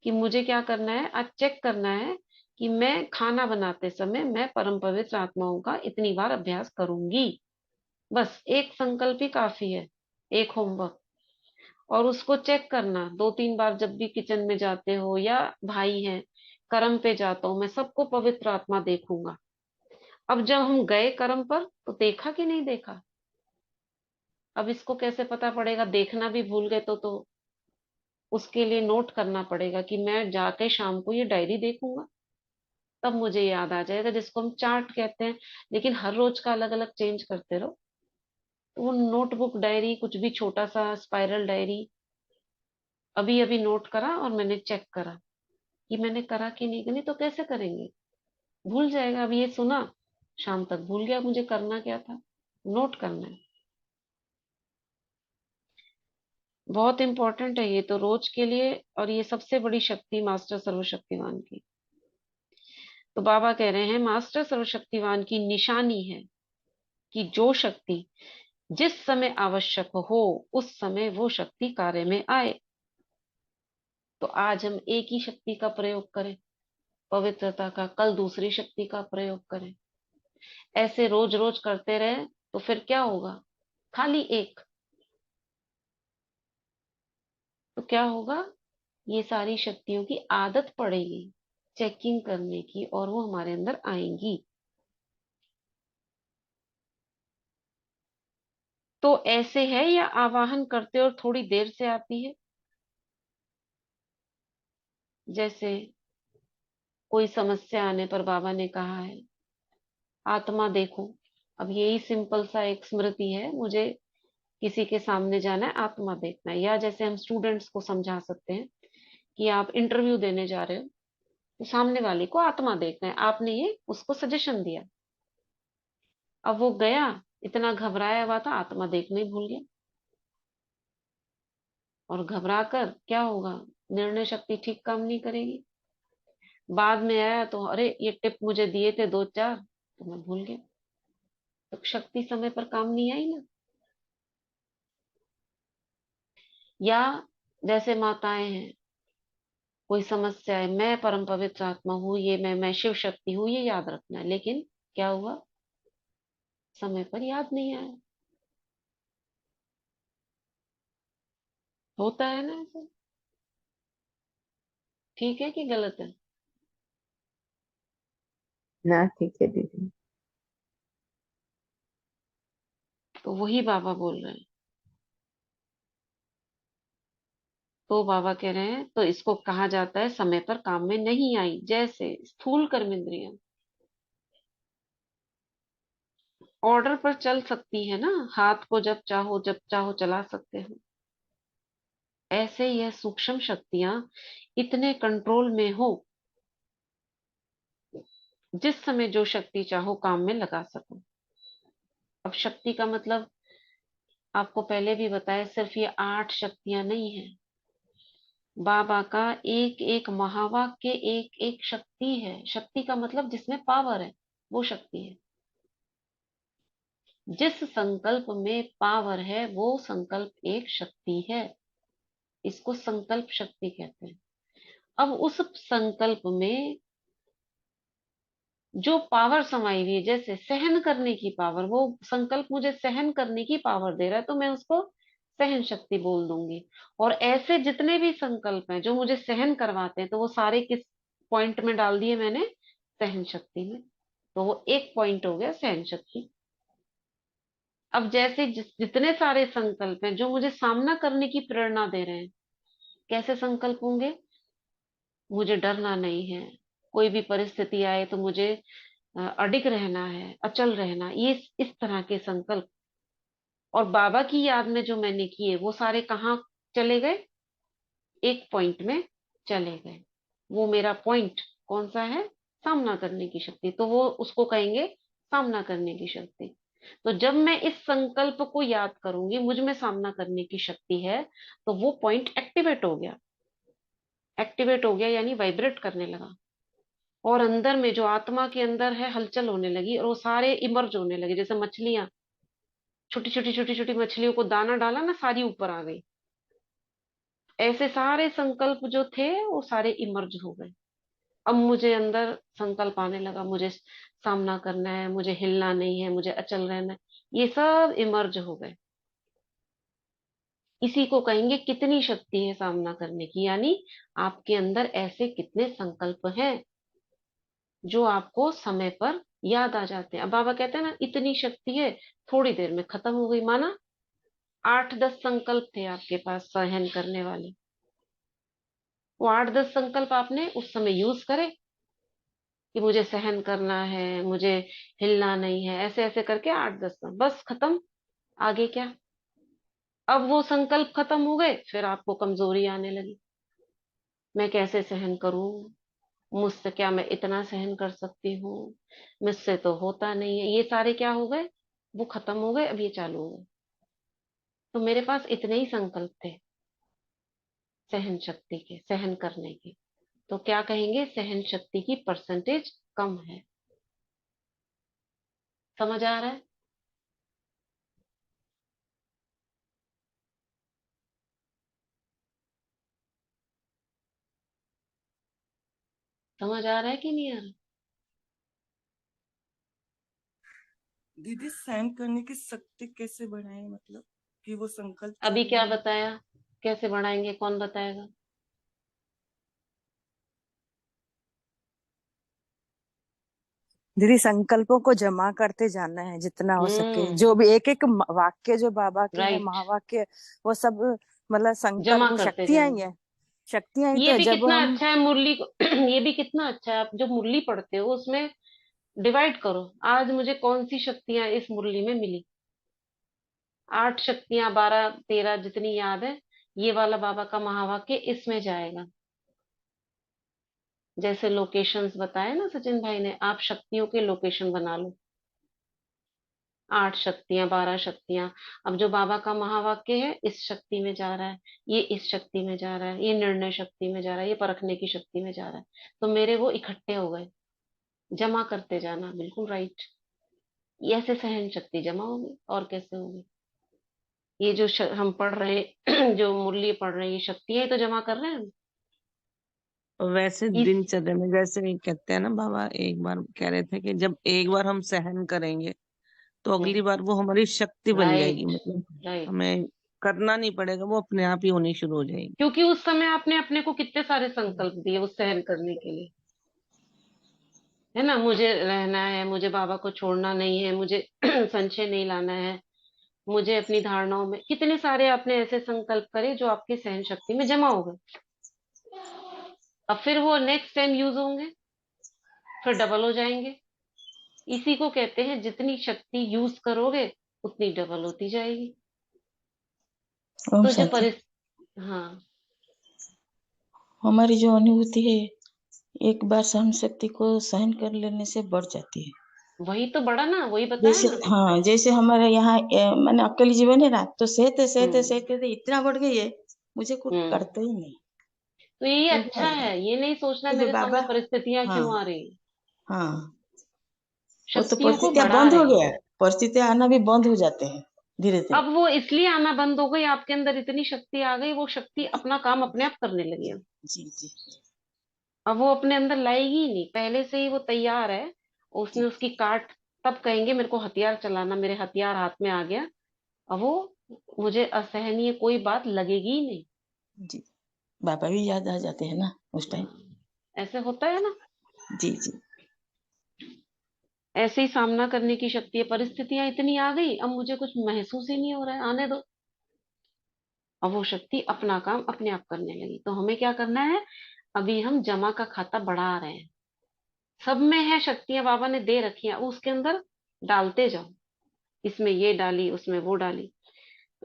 कि मुझे क्या करना है, आज चेक करना है कि मैं खाना बनाते समय मैं परम पवित्र आत्माओं का इतनी बार अभ्यास करूंगी। बस एक संकल्प ही काफी है, एक होमवर्क। और उसको चेक करना दो तीन बार, जब भी किचन में जाते हो या भाई हैं, कर्म पे जाता हूँ मैं, सबको पवित्र आत्मा देखूंगा। अब जब हम गए कर्म पर, तो देखा कि नहीं देखा? अब इसको कैसे पता पड़ेगा, देखना भी भूल गए तो उसके लिए नोट करना पड़ेगा कि मैं जाके शाम को ये डायरी देखूंगा। तब मुझे याद आ जाएगा, जिसको हम चार्ट कहते हैं। लेकिन हर रोज का अलग अलग चेंज करते रहो, तो वो नोटबुक डायरी, कुछ भी छोटा सा स्पाइरल डायरी, अभी अभी नोट करा और मैंने चेक करा कि मैंने करा कि नहीं, नहीं तो कैसे करेंगे, भूल जाएगा। अब ये सुना, शाम तक भूल गया मुझे करना क्या था। नोट करना है, बहुत इंपॉर्टेंट है ये तो रोज के लिए। और ये सबसे बड़ी शक्ति मास्टर सर्वशक्तिमान की। तो बाबा कह रहे हैं मास्टर सर्वशक्तिवान की निशानी है कि जो शक्ति जिस समय आवश्यक हो उस समय वो शक्ति कार्य में आए। तो आज हम एक ही शक्ति का प्रयोग करें, पवित्रता का, कल दूसरी शक्ति का प्रयोग करें। ऐसे रोज रोज करते रहे तो फिर क्या होगा, खाली एक, तो क्या होगा, ये सारी शक्तियों की आदत पड़ेगी चेकिंग करने की, और वो हमारे अंदर आएंगी। तो ऐसे है या आवाहन करते और थोड़ी देर से आती है। जैसे कोई समस्या आने पर बाबा ने कहा है आत्मा देखो। अब यही सिंपल सा एक स्मृति है, मुझे किसी के सामने जाना है, आत्मा देखना है। या जैसे हम स्टूडेंट्स को समझा सकते हैं कि आप इंटरव्यू देने जा रहे हो, तो सामने वाले को आत्मा देखना है, आपने ये उसको सजेशन दिया। अब वो गया, इतना घबराया हुआ था, आत्मा देखना ही भूल गया, और घबरा कर क्या होगा, निर्णय शक्ति ठीक काम नहीं करेगी। बाद में आया तो अरे ये टिप मुझे दिए थे दो चार, तो मैं भूल गया। तो शक्ति समय पर काम नहीं आई ना। या जैसे माताएं हैं, कोई समस्या है, मैं परम पवित्र आत्मा हूँ, ये मैं शिव शक्ति हूँ, ये याद रखना है। लेकिन क्या हुआ, समय पर याद नहीं आया। होता है ना ऐसे, ठीक है कि गलत है। ना ठीक है दीदी। तो वही बाबा बोल रहे हैं। तो बाबा कह रहे हैं तो इसको कहा जाता है समय पर काम में नहीं आई। जैसे स्थूल कर्म इंद्रियां ऑर्डर पर चल सकती है ना, हाथ को जब चाहो चला सकते हो। ऐसे यह सूक्ष्म शक्तियां इतने कंट्रोल में हो, जिस समय जो शक्ति चाहो काम में लगा सको। अब शक्ति का मतलब आपको पहले भी बताया, सिर्फ ये 8 शक्तियां नहीं है। बाबा का एक एक महावाक्य एक एक शक्ति है। शक्ति का मतलब जिसमें पावर है, वो शक्ति है। जिस संकल्प में पावर है वो संकल्प एक शक्ति है। इसको संकल्प शक्ति कहते हैं। अब उस संकल्प में जो पावर समाई हुई है, जैसे सहन करने की पावर, वो संकल्प मुझे सहन करने की पावर दे रहा है, तो मैं उसको सहन शक्ति बोल दूंगी। और ऐसे जितने भी संकल्प हैं जो मुझे सहन करवाते हैं, तो वो सारे किस पॉइंट में डाल दिए मैंने, सहन शक्ति में। तो वो एक पॉइंट हो गया सहन शक्ति। अब जैसे जितने सारे संकल्प हैं जो मुझे सामना करने की प्रेरणा दे रहे हैं, कैसे संकल्प होंगे, मुझे डरना नहीं है, कोई भी परिस्थिति आए तो मुझे अडिग रहना है, अचल रहना, ये इस तरह के संकल्प। और बाबा की याद में जो मैंने किए वो सारे कहाँ चले गए, एक पॉइंट में चले गए। वो मेरा पॉइंट कौन सा है, सामना करने की शक्ति, तो वो उसको कहेंगे सामना करने की शक्ति। तो जब मैं इस संकल्प को याद करूंगी, मुझ में सामना करने की शक्ति है, तो वो पॉइंट एक्टिवेट हो गया। एक्टिवेट हो गया यानी वाइब्रेट करने लगा, और अंदर में जो आत्मा के अंदर है हलचल होने लगी, और वो सारे इमर्ज होने लगे। जैसे मछलियां, छोटी छोटी मछलियों को दाना डाला ना, सारी ऊपर आ गई। ऐसे सारे संकल्प जो थे वो सारे इमर्ज हो गए। अब मुझे अंदर संकल्प आने लगा, मुझे सामना करना है, मुझे हिलना नहीं है, मुझे अचल रहना है। ये सब इमर्ज हो गए। इसी को कहेंगे कितनी शक्ति है सामना करने की, यानी आपके अंदर ऐसे कितने संकल्प हैं जो आपको समय पर याद आ जाते हैं। अब बाबा कहते हैं ना इतनी शक्ति है, थोड़ी देर में खत्म हो गई। माना 8-10 संकल्प थे आपके पास सहन करने वाले, वो 8-10 संकल्प आपने उस समय यूज करे, कि मुझे सहन करना है, मुझे हिलना नहीं है, ऐसे ऐसे करके 8-10 बस खत्म। आगे क्या? अब वो संकल्प खत्म हो गए, फिर आपको कमजोरी आने लगी। मैं कैसे सहन करूं? मुझसे क्या मैं इतना सहन कर सकती हूँ? मुझसे तो होता नहीं है। ये सारे क्या हो गए? वो खत्म हो गए, अब ये चालू हो गए। तो मेरे पास इतने ही संकल्प थे सहन शक्ति के, सहन करने के। तो क्या कहेंगे? सहन शक्ति की परसेंटेज कम है। समझ आ रहा है? समझ आ रहा है कि नहीं आ रहा? दीदी सहन करने की शक्ति कैसे बढ़ाए, मतलब कि वो संकल्प अभी चालू क्या हो। बताया? कैसे बढ़ाएंगे? कौन बताएगा? दीदी संकल्पों को जमा करते जाना है जितना हो सके, हम्म। जो भी एक एक वाक्य जो बाबा के है, राइट। महावाक्य, वो सब मतलब संकल्प, जमा वो करते शक्तियां जाना। ही है। शक्तियां ही तो ये है भी जब कितना हम। अच्छा है मुरली को ये भी कितना अच्छा है, आप जो मुरली पढ़ते हो उसमें डिवाइड करो। आज मुझे कौन सी शक्तियां इस मुरली में मिली? 8 शक्तियां, 12, 13 जितनी याद है, ये वाला बाबा का महावाक्य इसमें जाएगा। जैसे लोकेशंस बताए ना सचिन भाई ने, आप शक्तियों के लोकेशन बना लो। 8 शक्तियां, 12 शक्तियां। अब जो बाबा का महावाक्य है इस शक्ति में जा रहा है, ये इस शक्ति में जा रहा है, ये निर्णय शक्ति में जा रहा है, ये परखने की शक्ति में जा रहा है। तो मेरे वो इकट्ठे हो गए। जमा करते जाना, बिल्कुल राइट। ये ऐसे सहन शक्ति जमा होगी, और कैसे होगी? ये जो हम पढ़ रहे हैं जो मुरली पढ़ रहे हैं, ये शक्तियां ही तो जमा कर रहे हैं हम। और वैसे इस दिनचर्या में जैसे कहते हैं ना, बाबा एक बार कह रहे थे कि जब एक बार हम सहन करेंगे तो अगली बार वो हमारी शक्ति बन जाएगी, राइट। मतलब राइट। हमें करना नहीं पड़ेगा, वो अपने आप ही होनी शुरू हो जाएगी। क्योंकि उस समय आपने अपने को कितने सारे संकल्प दिए उस सहन करने के लिए, है ना? मुझे रहना है, मुझे बाबा को छोड़ना नहीं है, मुझे संशय नहीं लाना है, मुझे अपनी धारणाओं में, कितने सारे आपने ऐसे संकल्प करे जो आपकी सहन शक्ति में जमा हो गए। अब फिर वो नेक्स्ट टाइम यूज होंगे, फिर डबल हो जाएंगे। इसी को कहते हैं जितनी शक्ति यूज करोगे उतनी डबल होती जाएगी। ओम तो जो शांति। हाँ। हमारी जो अनुभूति है, एक बार सहन शक्ति को सहन कर लेने से बढ़ जाती है। वही तो बड़ा ना, वही बताया जैसे ना। हाँ, जैसे हमारे यहाँ मैंने अकेले जीवन है ना, तो सहते सहते हम्म। सहते सहते इतना बढ़ गई है, मुझे कुछ हम्म। करते ही नहीं। तो ये वो अच्छा है, ये नहीं सोचना क्योंकि मेरे बाबा, सामने परिस्थितियां हाँ क्यों आ रही। हाँ, वो तो शक्तियों को परिस्थितियां बढ़ा बंद रहे हो हैं। गया, परिस्थितियां आना भी बंद हो जाते हैं धीरे धीरे। अब वो इसलिए आना बंद हो गई, आपके अंदर इतनी शक्ति आ गई, वो शक्ति अपना काम अपने आप करने लगी अब। जी जी अब वो अपने अंदर लाएगी ही नहीं, पहले से ही वो तैयार है। उसने जी उसकी काट, तब कहेंगे मेरे को हथियार चलाना, मेरे हथियार हाथ में आ गया। अब वो, मुझे असहनीय कोई बात लगेगी ही नहीं। जी। बाबा भी याद आ जाते हैं ना उस टाइम। हाँ, ऐसे होता है ना। जी जी ऐसे ही सामना करने की शक्ति है। परिस्थितियां इतनी आ गई, अब मुझे कुछ महसूस ही नहीं हो रहा है, आने दो। अब वो शक्ति अपना काम अपने आप करने लगी। तो हमें क्या करना है? अभी हम जमा का खाता बढ़ा रहे हैं। सब में है शक्तियां, बाबा ने दे रखी हैं, उसके अंदर डालते जाओ। इसमें ये डाली, उसमें वो डाली।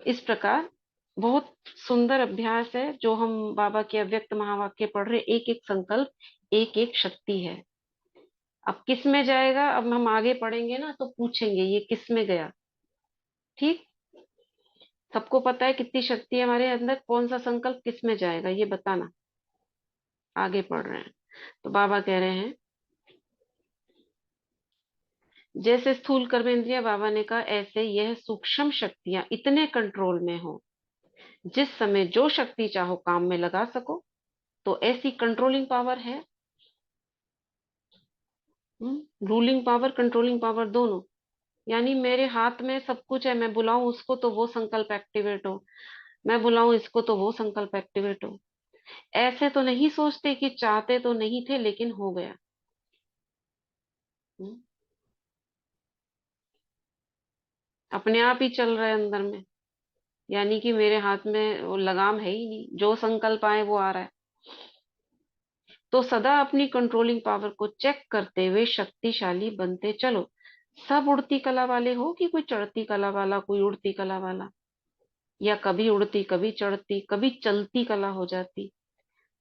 इस प्रकार बहुत सुंदर अभ्यास है जो हम बाबा के अव्यक्त महावाक्य पढ़ रहे। एक एक संकल्प एक एक शक्ति है। अब किस में जाएगा? अब हम आगे पढ़ेंगे ना तो पूछेंगे ये किस में गया। ठीक। सबको पता है कितनी शक्ति है हमारे अंदर, कौन सा संकल्प किस में जाएगा, ये बताना। आगे पढ़ रहे हैं तो बाबा कह रहे हैं, जैसे स्थूल कर्मेंद्रिय बाबा ने कहा, ऐसे यह सूक्ष्म शक्तियां इतने कंट्रोल में हो, जिस समय जो शक्ति चाहो काम में लगा सको। तो ऐसी कंट्रोलिंग पावर है। रूलिंग पावर, कंट्रोलिंग पावर दोनों। यानी मेरे हाथ में सब कुछ है, मैं बुलाऊं उसको तो वो संकल्प एक्टिवेट हो, मैं बुलाऊं इसको तो वो संकल्प एक्टिवेट हो। ऐसे तो नहीं सोचते कि चाहते तो नहीं थे लेकिन हो गया। हम्म, अपने आप ही चल रहा है अंदर में। यानी कि मेरे हाथ में वो लगाम है ही नहीं, जो संकल्प आए वो आ रहा है। तो सदा अपनी कंट्रोलिंग पावर को चेक करते हुए शक्तिशाली बनते चलो। सब उड़ती कला वाले हो कि कोई चढ़ती कला वाला, कोई उड़ती कला वाला, या कभी उड़ती कभी चढ़ती कभी चलती कला हो जाती,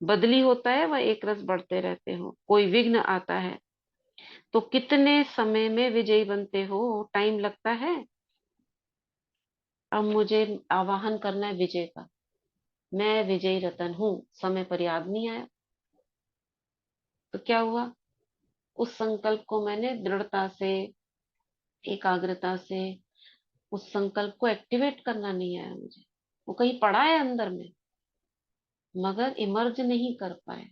बदली होता है वह एक रस बढ़ते रहते हो। कोई विघ्न आता है तो कितने समय में विजयी बनते हो, टाइम लगता है। अब मुझे आवाहन करना है विजय का। मैं विजयी रतन हूं, समय पर याद नहीं आया तो क्या हुआ, उस संकल्प को मैंने दृढ़ता से, एकाग्रता से, उस संकल्प को एक्टिवेट करना नहीं आया मुझे। वो कहीं पड़ा है अंदर में, मगर इमर्ज नहीं कर पाए।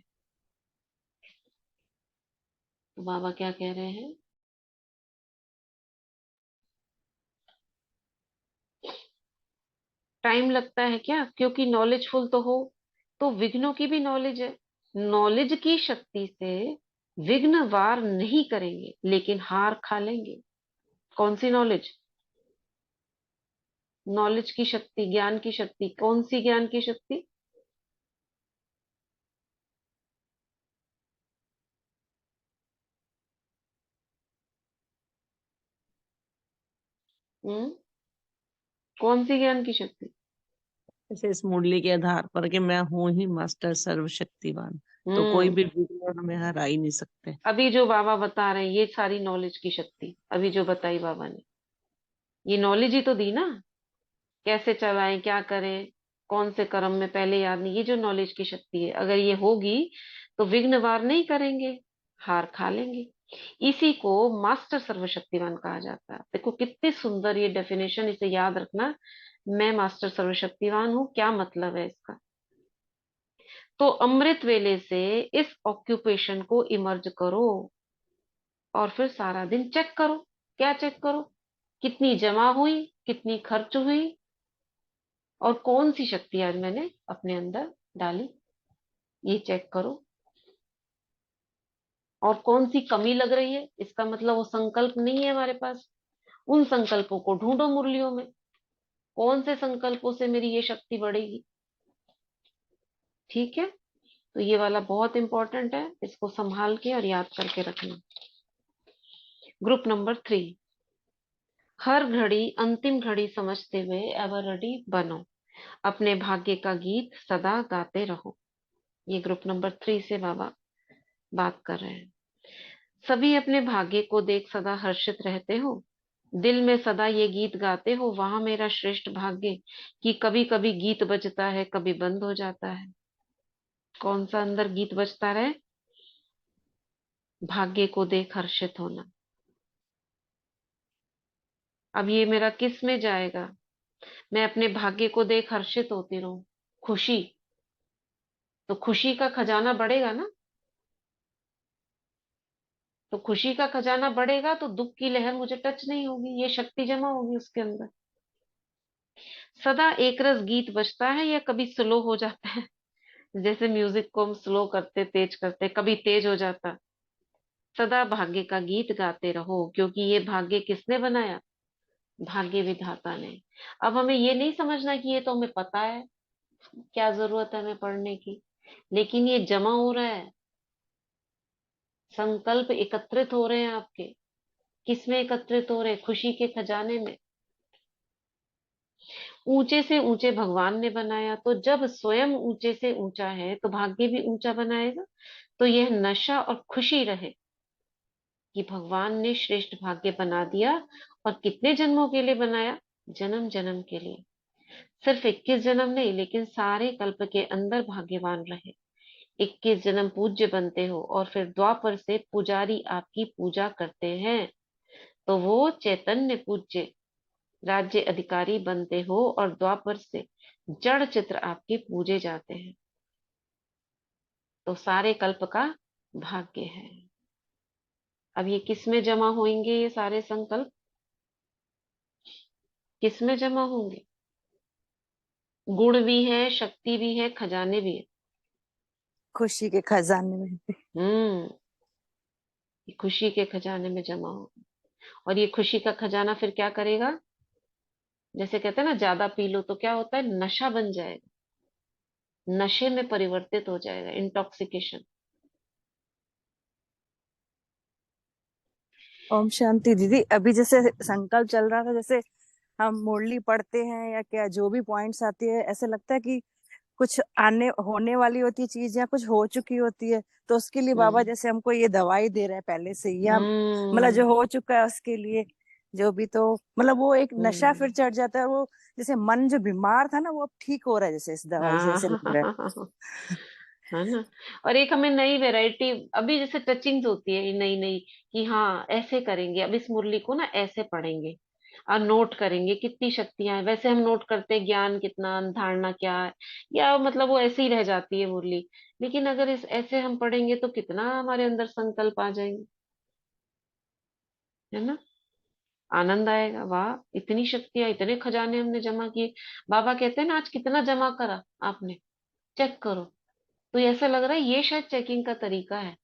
तो बाबा क्या कह रहे हैं, टाइम लगता है क्या, क्योंकि नॉलेजफुल तो हो, तो विघ्नों की भी नॉलेज है। नॉलेज की शक्ति से विघ्न वार नहीं करेंगे, लेकिन हार खा लेंगे। कौन सी नॉलेज, नॉलेज की शक्ति, ज्ञान की शक्ति। कौन सी ज्ञान की शक्ति, हम्म, कौन सी ज्ञान की शक्ति। जैसे इस मुरली के आधार पर कि मैं हूं ही मास्टर सर्वशक्तिवान, तो कोई हम्म, भी विघ्न हमें हरा ही नहीं सकते। अभी जो बाबा बता रहे हैं ये सारी नॉलेज की शक्ति, अभी जो बताई बाबा ने, ये नॉलेज ही तो दी ना। कैसे चलाएं, क्या करें, कौन से कर्म में पहले याद नहीं, ये जो नॉलेज की शक्ति है, अगर ये होगी तो विघ्न वार नहीं करेंगे, हार खा लेंगे। इसी को मास्टर सर्वशक्तिवान कहा जाता है। देखो कितनी सुंदर ये डेफिनेशन, इसे याद रखना। मैं मास्टर सर्वशक्तिवान हूं, क्या मतलब है इसका। तो अमृत वेले से इस ऑक्यूपेशन को इमर्ज करो और फिर सारा दिन चेक करो। क्या चेक करो, कितनी जमा हुई, कितनी खर्च हुई, और कौन सी शक्ति आज मैंने अपने अंदर डाली, ये चेक करो। और कौन सी कमी लग रही है, इसका मतलब वो संकल्प नहीं है हमारे पास। उन संकल्पों को ढूंढो मुरलियों में, कौन से संकल्पों से मेरी ये शक्ति बढ़ेगी। ठीक है, तो ये वाला बहुत इंपॉर्टेंट है, इसको संभाल के और याद करके रखना। ग्रुप नंबर 3, हर घड़ी अंतिम घड़ी समझते हुए एवर रेडी बनो, अपने भाग्य का गीत सदा गाते रहो। ये ग्रुप नंबर 3 से बाबा बात कर रहे हैं। सभी अपने भाग्य को देख सदा हर्षित रहते हो, दिल में सदा ये गीत गाते हो, वहां मेरा श्रेष्ठ भाग्य, कि कभी कभी गीत बजता है, कभी बंद हो जाता है। कौन सा अंदर गीत बजता रहे, भाग्य को देख हर्षित होना। अब ये मेरा किस में जाएगा, मैं अपने भाग्य को देख हर्षित होती रहूं, खुशी, तो खुशी का खजाना बढ़ेगा ना। तो खुशी का खजाना बढ़ेगा तो दुख की लहर मुझे टच नहीं होगी, ये शक्ति जमा होगी उसके अंदर। सदा एक रस गीत बजता है या कभी स्लो हो जाता है, जैसे म्यूजिक को हम स्लो करते तेज करते, कभी तेज हो जाता। सदा भाग्य का गीत गाते रहो, क्योंकि ये भाग्य किसने बनाया, भाग्य विधाता ने। अब हमें ये नहीं समझना कि ये तो हमें पता है, क्या जरूरत है हमें पढ़ने की, लेकिन ये जमा हो रहा है, संकल्प एकत्रित हो रहे हैं आपके। किसमें एकत्रित हो रहे हैं, खुशी के खजाने में। ऊंचे से ऊंचे भगवान ने बनाया, तो जब स्वयं ऊंचे से ऊंचा है तो भाग्य भी ऊंचा बनाएगा। तो यह नशा और खुशी रहे कि भगवान ने श्रेष्ठ भाग्य बना दिया। और कितने जन्मों के लिए बनाया, जन्म जन्म के लिए। सिर्फ 21 जन्म नहीं, लेकिन सारे कल्प के अंदर भाग्यवान रहे। 21 जन्म पूज्य बनते हो और फिर द्वापर से पुजारी आपकी पूजा करते हैं, तो वो चैतन्य पूज्य राज्य अधिकारी बनते हो, और द्वापर से जड़ चित्र आपके पूजे जाते हैं। तो सारे कल्प का भाग्य है। अब ये किस में जमा होंगे, ये सारे संकल्प किस में जमा होंगे, गुण भी है, शक्ति भी है, खजाने भी है। खुशी के खजाने में। हम्म, ये खुशी के खजाने में जमा होगा। और ये खुशी का खजाना फिर क्या करेगा, जैसे कहते हैं ना, ज्यादा पी लो तो क्या होता है, नशा बन जाएगा, नशे में परिवर्तित हो जाएगा, इंटॉक्सिकेशन। ओम शांति दीदी। अभी जैसे संकल्प चल रहा था, जैसे हम मुरली पढ़ते हैं या क्या जो भी पॉइंट्स आती है, ऐसे लगता है कि कुछ आने होने वाली होती है चीज या कुछ हो चुकी होती है, तो उसके लिए बाबा हम्म। जैसे हमको ये दवाई दे रहे हैं पहले से ही, या मतलब हम्म। जो हो चुका है उसके लिए जो भी, तो मतलब वो एक नशा फिर हम्म। चढ़ जाता है। वो जैसे मन जो बीमार था ना, वो अब ठीक हो रहा है जैसे इस दवाई से, हाँ। ऐसे लग रहा है। है ना। और एक हमें नई वैरायटी अभी जैसे टचिंग्स होती है नई नई, कि हाँ ऐसे करेंगे, अब इस मुरली को ना ऐसे पढ़ेंगे और नोट करेंगे कितनी शक्तियां हैं। वैसे हम नोट करते हैं ज्ञान कितना, धारणा क्या है, या मतलब वो ऐसे ही रह जाती है मुरली। लेकिन अगर इस ऐसे हम पढ़ेंगे तो कितना हमारे अंदर संकल्प आ जाएंगे, है ना। आनंद आएगा, वाह इतनी शक्तियां, इतने खजाने हमने जमा किए। बाबा कहते हैं ना, आज कितना जमा करा आपने, चेक करो। तो ऐसा लग रहा है ये शायद चेकिंग का तरीका है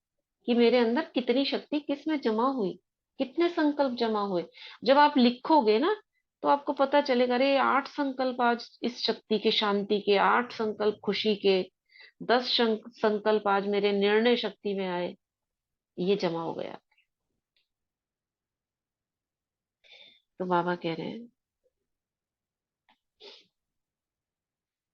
कि मेरे अंदर कितनी शक्ति किस में जमा हुई, कितने संकल्प जमा हुए। जब आप लिखोगे ना, तो आपको पता चलेगा, अरे 8 संकल्प आज इस शक्ति के, शांति के, 8 संकल्प खुशी के, 10 संकल्प आज मेरे निर्णय शक्ति में आए, ये जमा हो गया। तो बाबा कह रहे हैं,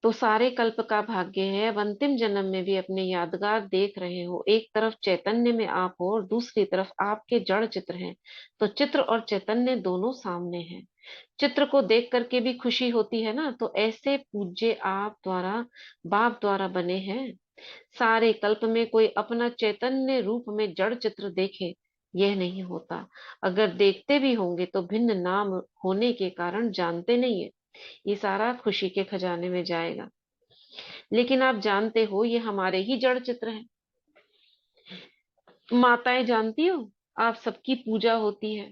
तो सारे कल्प का भाग्य है, अब अंतिम जन्म में भी अपने यादगार देख रहे हो। एक तरफ चैतन्य में आप हो और दूसरी तरफ आपके जड़ चित्र हैं। तो चित्र और चैतन्य दोनों सामने हैं। चित्र को देख करके भी खुशी होती है ना, तो ऐसे पूज्य आप द्वारा, बाप द्वारा बने हैं। सारे कल्प में कोई अपना चैतन्य रूप में जड़ चित्र देखे, यह नहीं होता। अगर देखते भी होंगे तो भिन्न नाम होने के कारण जानते नहीं है। ये सारा खुशी के खजाने में जाएगा। लेकिन आप जानते हो ये हमारे ही जड़ चित्र हैं। माताएं जानती हो, आप सबकी पूजा होती है।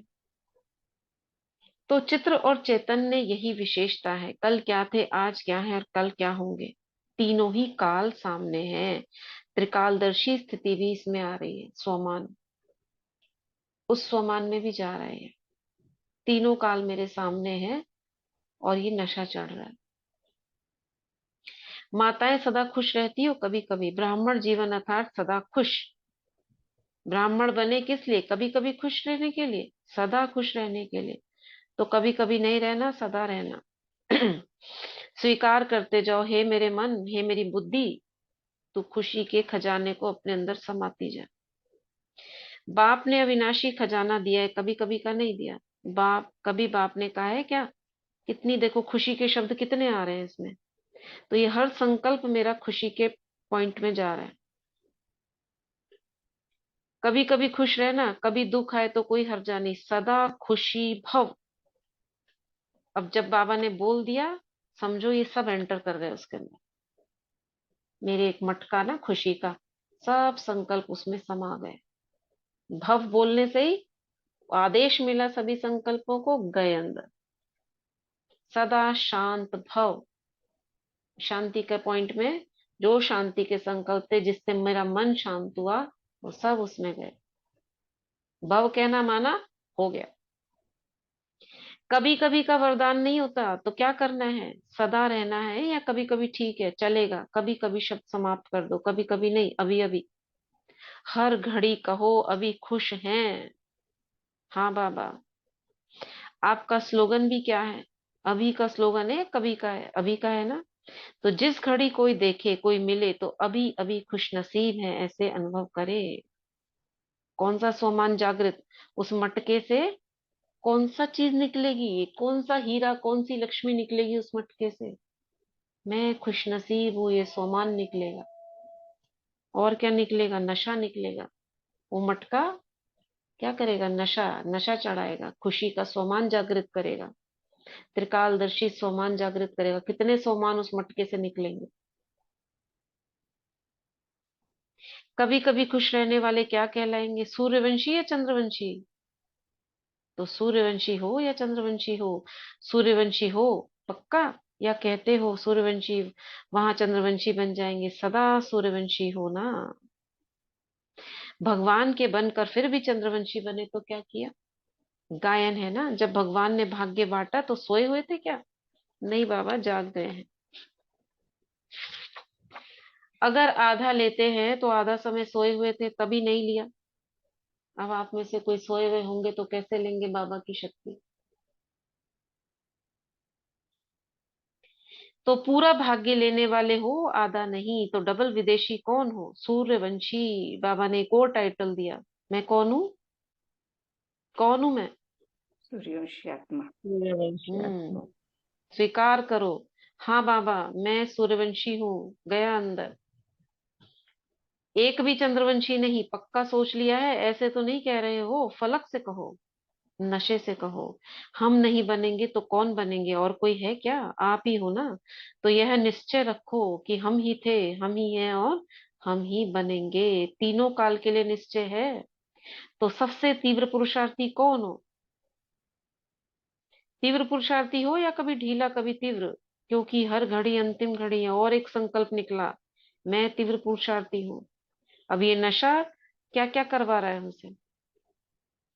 तो चित्र और चैतन्य यही विशेषता है। कल क्या थे, आज क्या है और कल क्या होंगे, तीनों ही काल सामने हैं। त्रिकालदर्शी स्थिति भी इसमें आ रही है। स्वमान, उस स्वमान में भी जा रहे हैं। तीनों काल मेरे सामने है और ये नशा चढ़ रहा है। माताएं सदा खुश रहती हो, कभी कभी ब्राह्मण जीवन अर्थात सदा खुश। ब्राह्मण बने किस लिए, कभी कभी खुश रहने के लिए, सदा खुश रहने के लिए। तो कभी कभी नहीं रहना, सदा रहना। स्वीकार करते जाओ, हे मेरे मन, हे मेरी बुद्धि, तू खुशी के खजाने को अपने अंदर समाती जा। बाप ने अविनाशी खजाना दिया है, कभी कभी का नहीं दिया। बाप, कभी बाप ने कहा है क्या? कितनी देखो खुशी के शब्द कितने आ रहे हैं इसमें। तो ये हर संकल्प मेरा खुशी के पॉइंट में जा रहा है। कभी कभी खुश रहना, कभी दुख आए तो कोई हर्जा नहीं, सदा खुशी भव। अब जब बाबा ने बोल दिया, समझो ये सब एंटर कर गए उसके अंदर। मेरे एक मटका ना खुशी का, सब संकल्प उसमें समा गए। भव बोलने से ही आदेश मिला सभी संकल्पों को, गए अंदर। सदा शांत भव, शांति के पॉइंट में जो शांति के संकल्प थे जिससे मेरा मन शांत हुआ, वो सब उसमें गए। भव कहना माना, हो गया। कभी कभी का वरदान नहीं होता, तो क्या करना है, सदा रहना है, या कभी कभी ठीक है चलेगा, कभी कभी शब्द समाप्त कर दो, कभी कभी नहीं, अभी अभी। हर घड़ी कहो अभी खुश हैं। हाँ बाबा, आपका स्लोगन भी क्या है? अभी का स्लोगन है, कभी का है, अभी का है ना। तो जिस घड़ी कोई देखे, कोई मिले, तो अभी अभी खुश नसीब है, ऐसे अनुभव करे। कौन सा सोमान जागृत, उस मटके से कौन सा चीज निकलेगी, कौन सा हीरा, कौन सी लक्ष्मी निकलेगी उस मटके से? मैं खुश नसीब हूँ, ये सोमान निकलेगा। और क्या निकलेगा? नशा निकलेगा। वो मटका क्या करेगा? नशा, नशा चढ़ाएगा, खुशी का सोमान जागृत करेगा। त्रिकालदर्शी सोमान जागृत करेगा। कितने सोमान उस मटके से निकलेंगे। कभी कभी खुश रहने वाले क्या कहलाएंगे, सूर्यवंशी या चंद्रवंशी? तो सूर्यवंशी हो या चंद्रवंशी हो, सूर्यवंशी हो पक्का, या कहते हो सूर्यवंशी वहां चंद्रवंशी बन जाएंगे? सदा सूर्यवंशी हो ना। भगवान के बनकर फिर भी चंद्रवंशी बने तो क्या किया? गायन है ना, जब भगवान ने भाग्य बांटा तो सोए हुए थे क्या? नहीं बाबा, जाग गए हैं। अगर आधा लेते हैं तो आधा समय सोए हुए थे, तभी नहीं लिया। अब आप में से कोई सोए हुए होंगे तो कैसे लेंगे बाबा की शक्ति। तो पूरा भाग्य लेने वाले हो, आधा नहीं। तो डबल विदेशी कौन हो? सूर्यवंशी। बाबा ने एक और टाइटल दिया। मैं कौन हूँ? कौन हूं मैं? सूर्यवंशी आत्मा। सूर्यवंशी आत्मा। स्वीकार करो। हाँ बाबा, मैं सूर्यवंशी हूँ। गया अंदर। एक भी चंद्रवंशी नहीं। पक्का सोच लिया है? ऐसे तो नहीं कह रहे हो? फलक से कहो, नशे से कहो। हम नहीं बनेंगे तो कौन बनेंगे? और कोई है क्या? आप ही हो ना। तो यह निश्चय रखो कि हम ही थे, हम ही हैं और हम ही बनेंगे। तीनों काल के लिए निश्चय है। तो सबसे तीव्र पुरुषार्थी कौन हो? तीव्र पुरुषार्थी हो या कभी ढीला कभी तीव्र? क्योंकि हर घड़ी अंतिम घड़ी है। और एक संकल्प निकला, मैं तीव्र पुरुषार्थी हूँ। अब ये नशा क्या क्या करवा रहा है हमसे।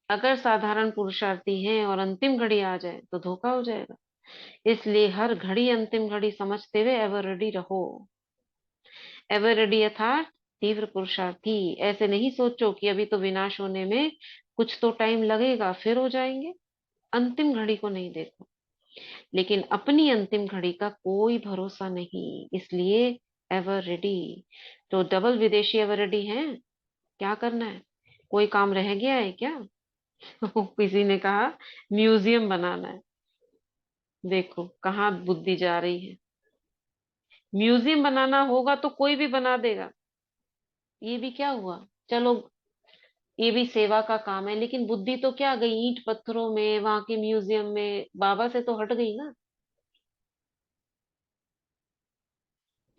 अगर साधारण पुरुषार्थी हैं और अंतिम घड़ी आ जाए तो धोखा हो जाएगा। इसलिए हर घड़ी अंतिम घड़ी समझते हुए एवर रेडी रहो। एवर रेडी अर्थात तीव्र पुरुषार्थी। ऐसे नहीं सोचो कि अभी तो विनाश होने में कुछ तो टाइम लगेगा, फिर हो जाएंगे। अंतिम घड़ी को नहीं देखो। लेकिन अपनी अंतिम घड़ी का कोई भरोसा नहीं, इसलिए एवर रेडी। तो डबल विदेशी एवर रेडी हैं। क्या करना है? कोई काम रह गया है क्या? किसी ने कहा म्यूजियम बनाना है। देखो कहाँ बुद्धि जा रही है। म्यूजियम बनाना होगा तो कोई भी बना देगा। ये भी क्या हुआ? चलो, ये भी सेवा का काम है, लेकिन बुद्धि तो क्या गई ईंट पत्थरों में, वहां के म्यूजियम में। बाबा से तो हट गई ना।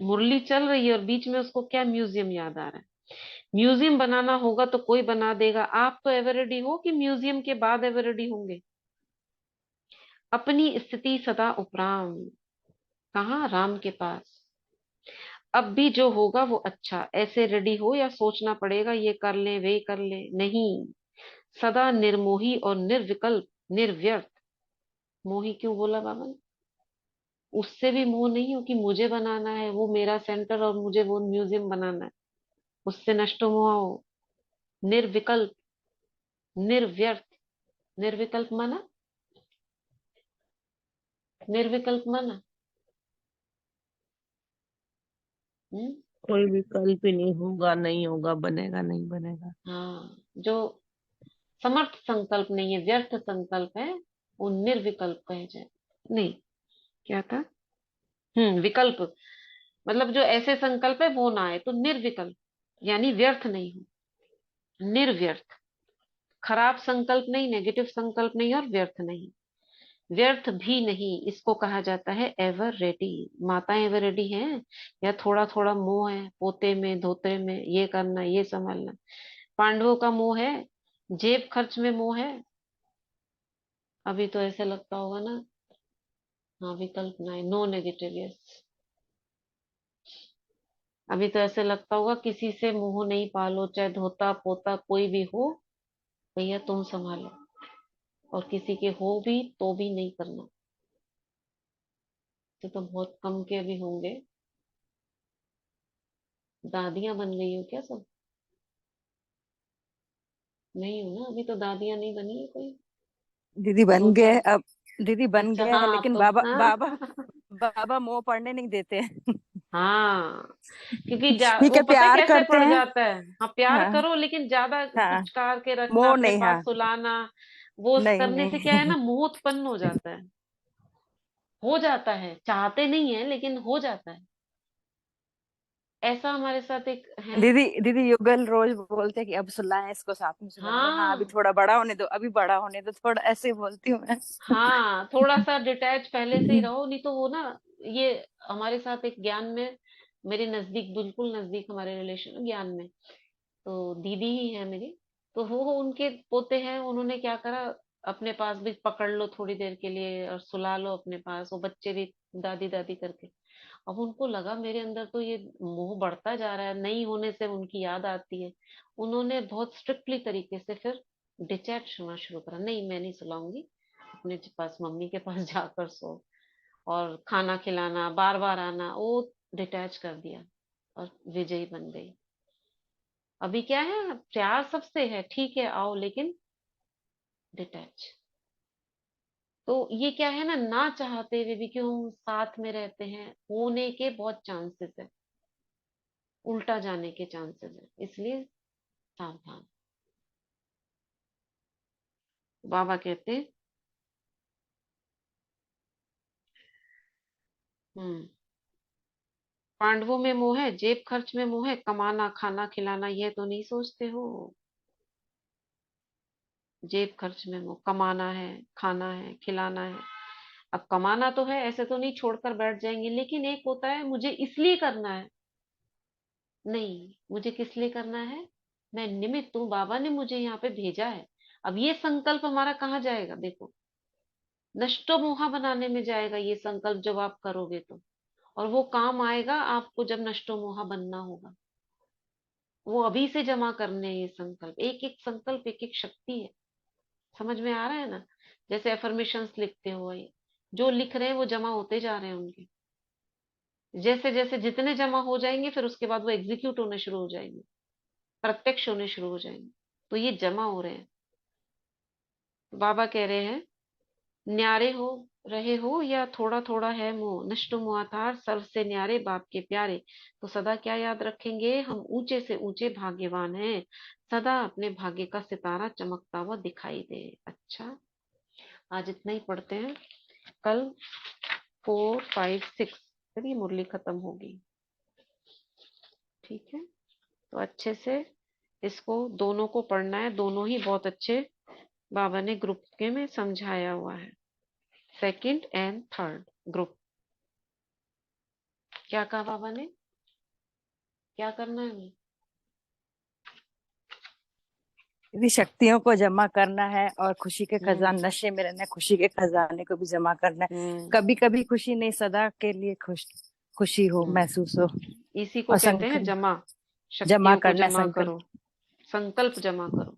मुरली चल रही है और बीच में उसको क्या म्यूजियम याद आ रहा है। म्यूजियम बनाना होगा तो कोई बना देगा। आप तो एवर रेडी हो कि म्यूजियम के बाद एवर रेडी होंगे? अपनी स्थिति सदा उपराम। कहाँ? राम के पास। अब भी जो होगा वो अच्छा। ऐसे रेडी हो या सोचना पड़ेगा ये कर ले वे कर ले? नहीं। सदा निर्मोही और निर्विकल्प, निर्व्यर्थ। मोही क्यों बोला बाबा ने? उससे भी मोह नहीं हो कि मुझे बनाना है वो मेरा सेंटर और मुझे वो म्यूजियम बनाना है। उससे नष्ट मोह हो। निर्विकल्प, निर्व्यर्थ। निर्विकल्प माना? निर्विकल्प माना। हम्म। कोई विकल्प ही नहीं, होगा नहीं होगा, बनेगा नहीं बनेगा। हाँ, जो समर्थ संकल्प नहीं है, व्यर्थ संकल्प है, वो निर्विकल्प कहे जाए। नहीं, क्या था? विकल्प। मतलब जो ऐसे संकल्प है वो ना आए तो निर्विकल्प, यानी व्यर्थ नहीं हो। निर्व्यर्थ। खराब संकल्प नहीं, नेगेटिव संकल्प नहीं और व्यर्थ नहीं। व्यर्थ भी नहीं, इसको कहा जाता है एवर रेडी। माताएं एवर रेडी हैं या थोड़ा थोड़ा मोह है पोते में धोते में, ये करना ये संभालना। पांडवों का मोह है, जेब खर्च में मोह है। अभी तो ऐसे लगता होगा ना। हाँ, विकल्प ना है, नो नेगेटिव, यस। अभी तो ऐसे लगता होगा किसी से मोह नहीं पालो, चाहे धोता पोता कोई भी हो, भैया तुम संभालो। और किसी के हो भी तो भी नहीं करना। तो बहुत कम के अभी होंगे। दादियां बन गई हो क्या सब? नहीं हो ना, अभी तो दादियां नहीं बनी है कोई। दीदी दो बन गए चार। अब। दीदी बन अच्छा गया है, हाँ, अब लेकिन तो बाबा हाँ। बाबा बाबा मुंह पड़ने नहीं देते हैं। हाँ, क्योंकि ठीक वो है, पता है प्यार कैसे करते पड़ हैं। जाता है। हाँ, प्यार हाँ। करो लेकिन ज्यादा हाँ। पुचकार के रखना, मोह अपने नहीं। पास हाँ। सुलाना। वो नहीं करने से क्या है नहीं। ना, मोह उत्पन्न हो जाता है। हो जाता है, चाहते नहीं है लेकिन हो जाता है। ऐसा हमारे साथ एक है। दीदी दीदी युगल रोज बोलते हैं कि अब सुलाएं इसको, साथ में सुलाएंगे। हाँ, अभी हाँ। थोड़ा बड़ा होने दो, अभी बड़ा होने दो थोड़ा, ऐसे बोलती हूँ मैं। हाँ, थोड़ा सा डिटैच पहले से ही रहो, नहीं तो वो ना, ये हमारे साथ एक ज्ञान में, मेरे नजदीक, बिल्कुल नजदीक हमारे रिलेशन ज्ञान में, तो दीदी ही है मेरी। तो वो उनके पोते हैं, उन्होंने क्या करा, अपने पास भी पकड़ लो थोड़ी देर के लिए और सुला लो अपने पास, वो बच्चे भी दादी दादी करके। अब उनको लगा मेरे अंदर तो ये मोह बढ़ता जा रहा है, नहीं होने से उनकी याद आती है। उन्होंने बहुत स्ट्रिक्टली तरीके से फिर डिटैच होना शुरू करा। नहीं, मैं नहीं सुलाऊंगी, अपने पास मम्मी के पास जाकर सो। और खाना खिलाना, बार बार आना, वो डिटैच कर दिया और विजयी बन गई। अभी क्या है, प्यार सबसे है, ठीक है आओ, लेकिन डिटैच। तो ये क्या है ना चाहते हुए भी क्यों हम साथ में रहते हैं, होने के बहुत चांसेस है, उल्टा जाने के चांसेस है, इसलिए सावधान। बाबा कहते हैं पांडवों में मोह है, जेब खर्च में मोह है, कमाना खाना खिलाना यह तो नहीं सोचते हो। जेब खर्च में मोह, कमाना है, खाना है, खिलाना है। अब कमाना तो है, ऐसे तो नहीं छोड़कर बैठ जाएंगे, लेकिन एक होता है मुझे इसलिए करना है, नहीं मुझे किस लिए करना है, मैं निमित्त हूँ, बाबा ने मुझे यहाँ पे भेजा है। अब ये संकल्प हमारा कहाँ जाएगा, देखो नष्टो मोहा बनाने में जाएगा ये संकल्प, जब आप करोगे तो। और वो काम आएगा आपको जब नष्टो मोहा बनना होगा। वो अभी से जमा करने हैं ये संकल्प, एक एक संकल्प एक एक शक्ति है। समझ में आ रहा है ना? जैसे एफर्मेशंस लिखते हो, ये जो लिख रहे हैं वो जमा होते जा रहे हैं उनके, जैसे जैसे जितने जमा हो जाएंगे फिर उसके बाद वो एग्जीक्यूट होने शुरू हो जाएंगे, प्रत्यक्ष होने शुरू हो जाएंगे। तो ये जमा हो रहे हैं। बाबा कह रहे हैं न्यारे हो रहे हो या थोड़ा थोड़ा है मोह, नष्ट मुआधार सर्व से न्यारे बाप के प्यारे। तो सदा क्या याद रखेंगे, हम ऊंचे से ऊंचे भाग्यवान हैं, सदा अपने भाग्य का सितारा चमकता हुआ दिखाई दे। अच्छा, आज इतना ही पढ़ते हैं, कल 4, 5, 6 फिर ये मुरली खत्म होगी। ठीक है, तो अच्छे से इसको दोनों को पढ़ना है, दोनों ही बहुत अच्छे बाबा ने ग्रुप के में समझाया हुआ है, सेकंड एंड थर्ड ग्रुप। क्या कहा बाबा ने, क्या करना है हमें? भी शक्तियों को जमा करना है और खुशी के हम्म खजाने, नशे में रहना है, खुशी के खजाने को भी जमा करना है। हम्म कभी कभी खुशी नहीं, सदा के लिए खुशी हो, हम्म। महसूस हो। इसी को और कहते हैं जमा, जमा शक्तियों को करना है, जमा संकल्प। करो, संकल्प जमा करो।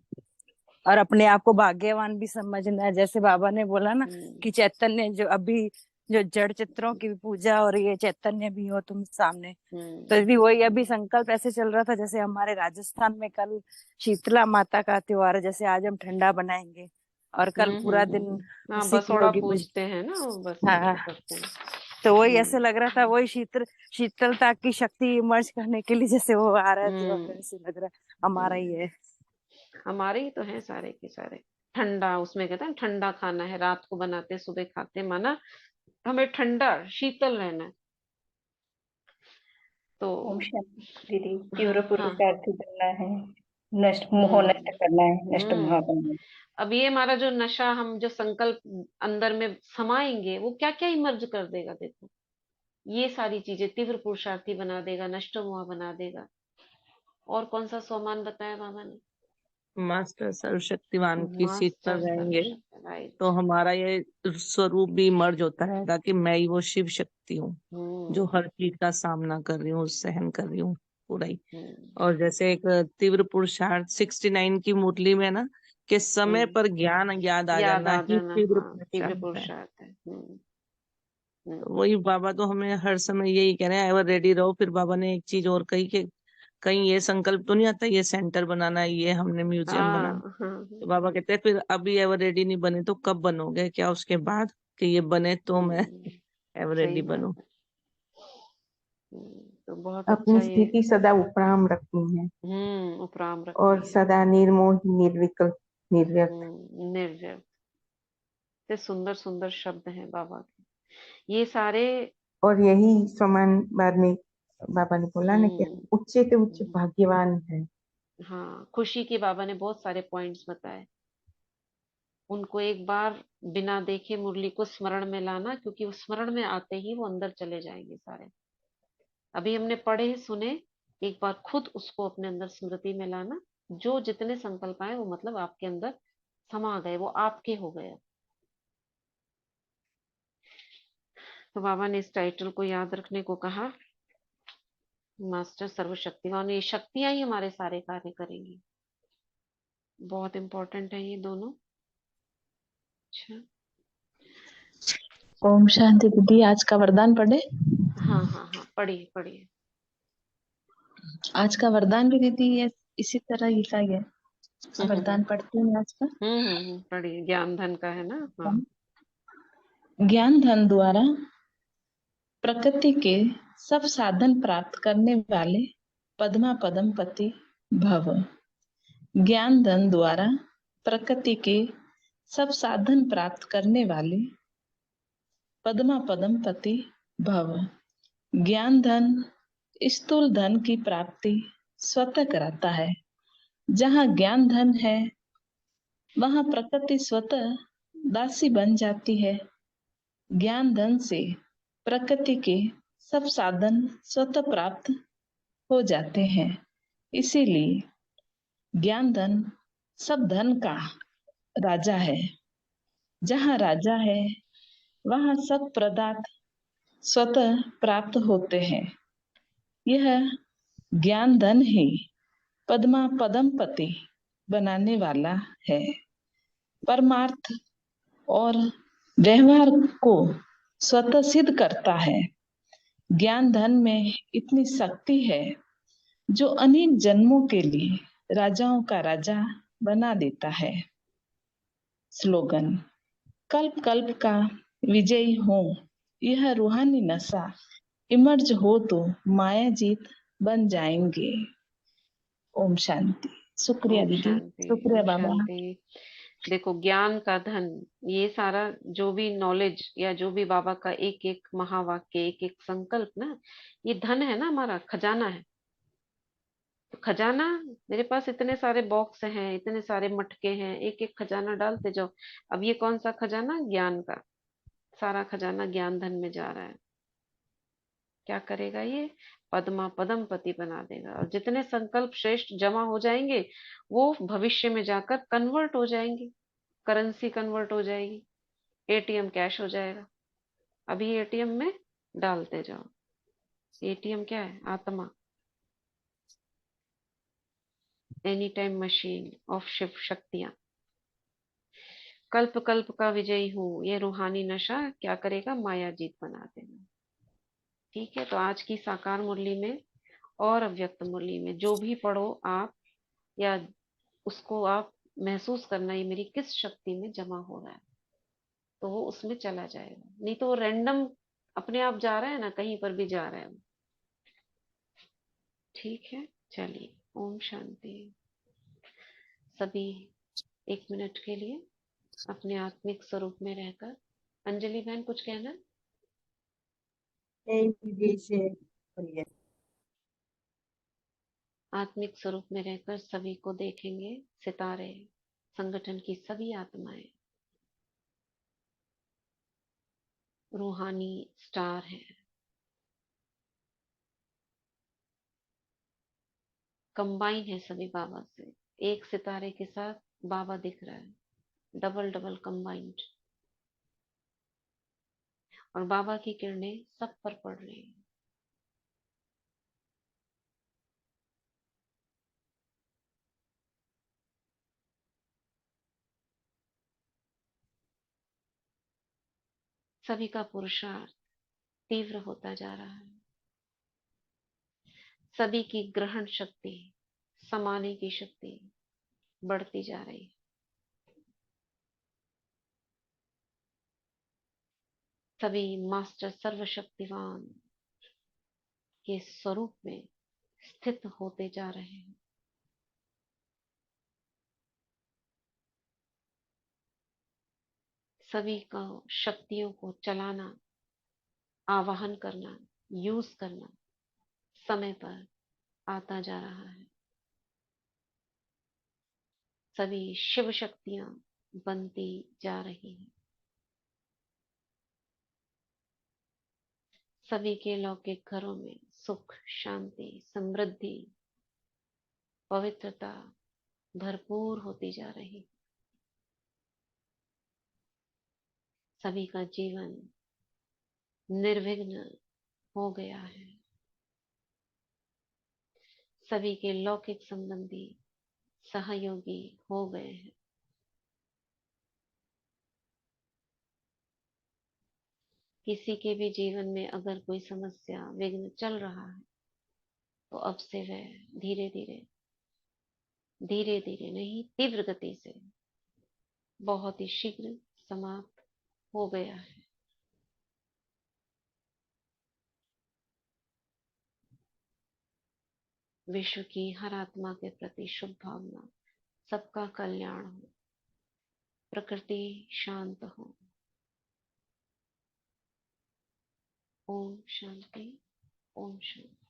और अपने आप को भाग्यवान भी समझना है, जैसे बाबा ने बोला ना हम्म कि चैतन्य जो अभी जो जड़ चित्रों की पूजा और ये चैतन्य भी हो तुम सामने। तो हम्म भी वही अभी संकल्प ऐसे चल रहा था, जैसे हमारे राजस्थान में कल शीतला माता का त्योहार है, जैसे आज हम ठंडा बनाएंगे और कल पूरा दिन हाँ, उसी की बसोड़ा होगी पूजा। पूजते हैं ना वो, बस हाँ, वो करते हैं। तो वही ऐसे हम्म लग रहा था, वही शीतलता की शक्ति इमर्ज करने के लिए जैसे वो आ रहा है त्योहार, हम्म ऐसे लग रहा है हमारा ही है। हमारे ही तो हैं सारे के सारे। ठंडा, उसमें कहते हैं ठंडा खाना है, रात को बनाते सुबह खाते, माना हमें ठंडा शीतल रहना है। तो ओम शांति दीदी। हाँ तीव्र हाँ। पुरुषार्थी बनना है, नष्ट मोह नष्ट हम्म करना है, नष्ट मोह हम्म बनना है। अब ये हमारा जो नशा, हम जो संकल्प अंदर में समाएंगे, वो क्या क्या इमर्ज कर देगा, देखो ये सारी चीजें तीव्र पुरुषार्थी बना देगा, नष्ट मोह बना देगा। और कौन सा सोमान बताया बाबा ने? मास्टर सर्वशक्तिवान की सीट पर मास्टर रहेंगे सर्वशक्ति, तो राइट। हमारा ये स्वरूप भी मर्ज होता रहेगा कि मैं ही वो शिव शक्ति हूँ जो हम्म हर चीज का सामना कर रही हूँ, सहन कर रही हूँ पूरा ही। हम्म और जैसे एक तीव्र पुरुषार्थ 69 की मुरली में ना, कि समय हम्म पर ज्ञान याद आ याद जाना आ ही जाना, तीव्र हाँ तीव्र पुरुषार्थ है। पुरुषार्थ है। तो वही बाबा तो हमें हर समय यही कह रहे हैं, एवर रेडी रहो। फिर बाबा ने एक चीज और कही कि कहीं ये संकल्प तो नहीं आता ये सेंटर बनाना है, ये हमने म्यूजियम बनाना। हाँ हाँ तो बाबा कहते हैं फिर अभी एवर रेडी नहीं बने तो कब बनोगे, क्या उसके बाद कि ये बने तो मैं हम्म, एवर सही रेडी बात बनूं। है। तो बहुत अपनी अच्छा ये। स्थिति सदा उपराम रखनी है उपराम और रखनी है। सदा निर्मोही निर्विकल्प निर्व्यक्त। निर्व्यक्त। से सुंदर सुंदर शब्द हैं बाबा के ये सारे। और यही समान बाद में बाबा ने बोला ना कि हम्म हम उच्च से उच्च हम्म, भाग्यवान है। हाँ, खुशी के बाबा ने बहुत सारे पॉइंट्स बताए, उनको एक बार बिना देखे मुरली को स्मरण में लाना, क्योंकि वो स्मरण में आते ही वो अंदर चले जाएंगे सारे। अभी हमने पढ़े सुने, एक बार खुद उसको अपने अंदर स्मृति में लाना, जो जितने संकल्प आए वो मतलब आपके अंदर समा गए, वो आपके हो गए। तो बाबा ने इस टाइटल को याद रखने को कहा, मास्टर सर्वशक्तिवान। ये शक्तियां ही हमारे सारे कार्य करेंगी, बहुत इंपॉर्टेंट है ये दोनों। अच्छा, ओम शांति दीदी। आज का वरदान पढ़े? हाँ हाँ हाँ, पढ़िए पढ़िए। आज का वरदान भी दीदी ये इसी तरह लिखा गया। वरदान पढ़ती हूँ आज का। पढ़िए। ज्ञान धन का है ना? हाँ। ज्ञान धन द्वारा प्रकृति के सब साधन प्राप्त करने वाले पद्मा पदमपति भव। ज्ञान धन द्वारा प्रकृति के सब साधन प्राप्त करने वाले पद्मा पदमपति भव। ज्ञान धन स्थूल धन की प्राप्ति स्वतः कराता है। जहाँ ज्ञान धन है वहाँ प्रकृति स्वतः दासी बन जाती है। ज्ञान धन से प्रकृति के सब साधन स्वतः प्राप्त हो जाते हैं। इसीलिए ज्ञान धन सब धन का राजा है। जहाँ राजा है वहाँ सब पदार्थ स्वतः प्राप्त होते हैं। यह ज्ञान धन ही पद्मा पदमपति बनाने वाला है। परमार्थ और व्यवहार को स्वतः सिद्ध करता है। ज्ञान धन में इतनी शक्ति है जो अनेक जन्मों के लिए राजाओं का राजा बना देता है। स्लोगन: कल्प कल्प का विजयी हो यह रूहानी नशा, इमर्ज हो तो माया जीत बन जाएंगे। ओम शांति। शुक्रिया ओम दीदी, शांति। शुक्रिया ओम बाबा। शांति। देखो, ज्ञान का धन, ये सारा जो भी नॉलेज या जो भी बाबा का एक एक महावाक्य, एक एक संकल्प ना, ये धन है ना, हमारा खजाना है। तो खजाना, मेरे पास इतने सारे बॉक्स हैं, इतने सारे मटके हैं, एक एक खजाना डालते जाओ। अब ये कौन सा खजाना? ज्ञान का। सारा खजाना ज्ञान धन में जा रहा है। क्या करेगा ये? पद्मा पदमपति बना देगा। और जितने संकल्प श्रेष्ठ जमा हो जाएंगे वो भविष्य में जाकर कन्वर्ट हो जाएंगे, करेंसी कन्वर्ट हो जाएगी, एटीएम कैश हो जाएगा। अभी एटीएम में डालते जाओ। एटीएम क्या है? आत्मा, any time machine of Shiv शक्तियां। कल्प कल्प का विजयी हूँ, ये रूहानी नशा क्या करेगा? माया जीत बना देगा। ठीक है, तो आज की साकार मुरली में और अव्यक्त मुरली में जो भी पढ़ो आप, या उसको आप महसूस करना, ये मेरी किस शक्ति में जमा हो रहा है, तो वो उसमें चला जाएगा। नहीं तो वो रैंडम अपने आप जा रहा है ना, कहीं पर भी जा रहा है। ठीक है, चलिए। ओम शांति। सभी 1 मिनट के लिए अपने आत्मिक स्वरूप में रहकर, अंजलि बहन कुछ कहना? आत्मिक स्वरूप में रहकर सभी को देखेंगे। सितारे, संगठन की सभी आत्माएं रूहानी स्टार है, कंबाइन है सभी बाबा से। एक सितारे के साथ बाबा दिख रहा है, डबल डबल कंबाइंड। और बाबा की किरणें सब पर पड़ रही है। सभी का पुरुषार्थ तीव्र होता जा रहा है। सभी की ग्रहण शक्ति, समाने की शक्ति बढ़ती जा रही है। सभी मास्टर सर्वशक्तिवान के स्वरूप में स्थित होते जा रहे हैं। सभी का शक्तियों को चलाना, आवाहन करना, यूज करना समय पर आता जा रहा है। सभी शिव शक्तियां बनती जा रही हैं। सभी के लौकिक घरों में सुख, शांति, समृद्धि, पवित्रता भरपूर होती जा रही। सभी का जीवन निर्विघ्न हो गया है। सभी के लौकिक संबंधी सहयोगी हो गए हैं। किसी के भी जीवन में अगर कोई समस्या, विघ्न चल रहा है, तो अब से वह धीरे धीरे धीरे धीरे नहीं, तीव्र गति से, बहुत ही शीघ्र समाप्त हो गया है। विश्व की हर आत्मा के प्रति शुभ भावना, सबका कल्याण हो, प्रकृति शांत हो। ओम शांति, ओम शांति।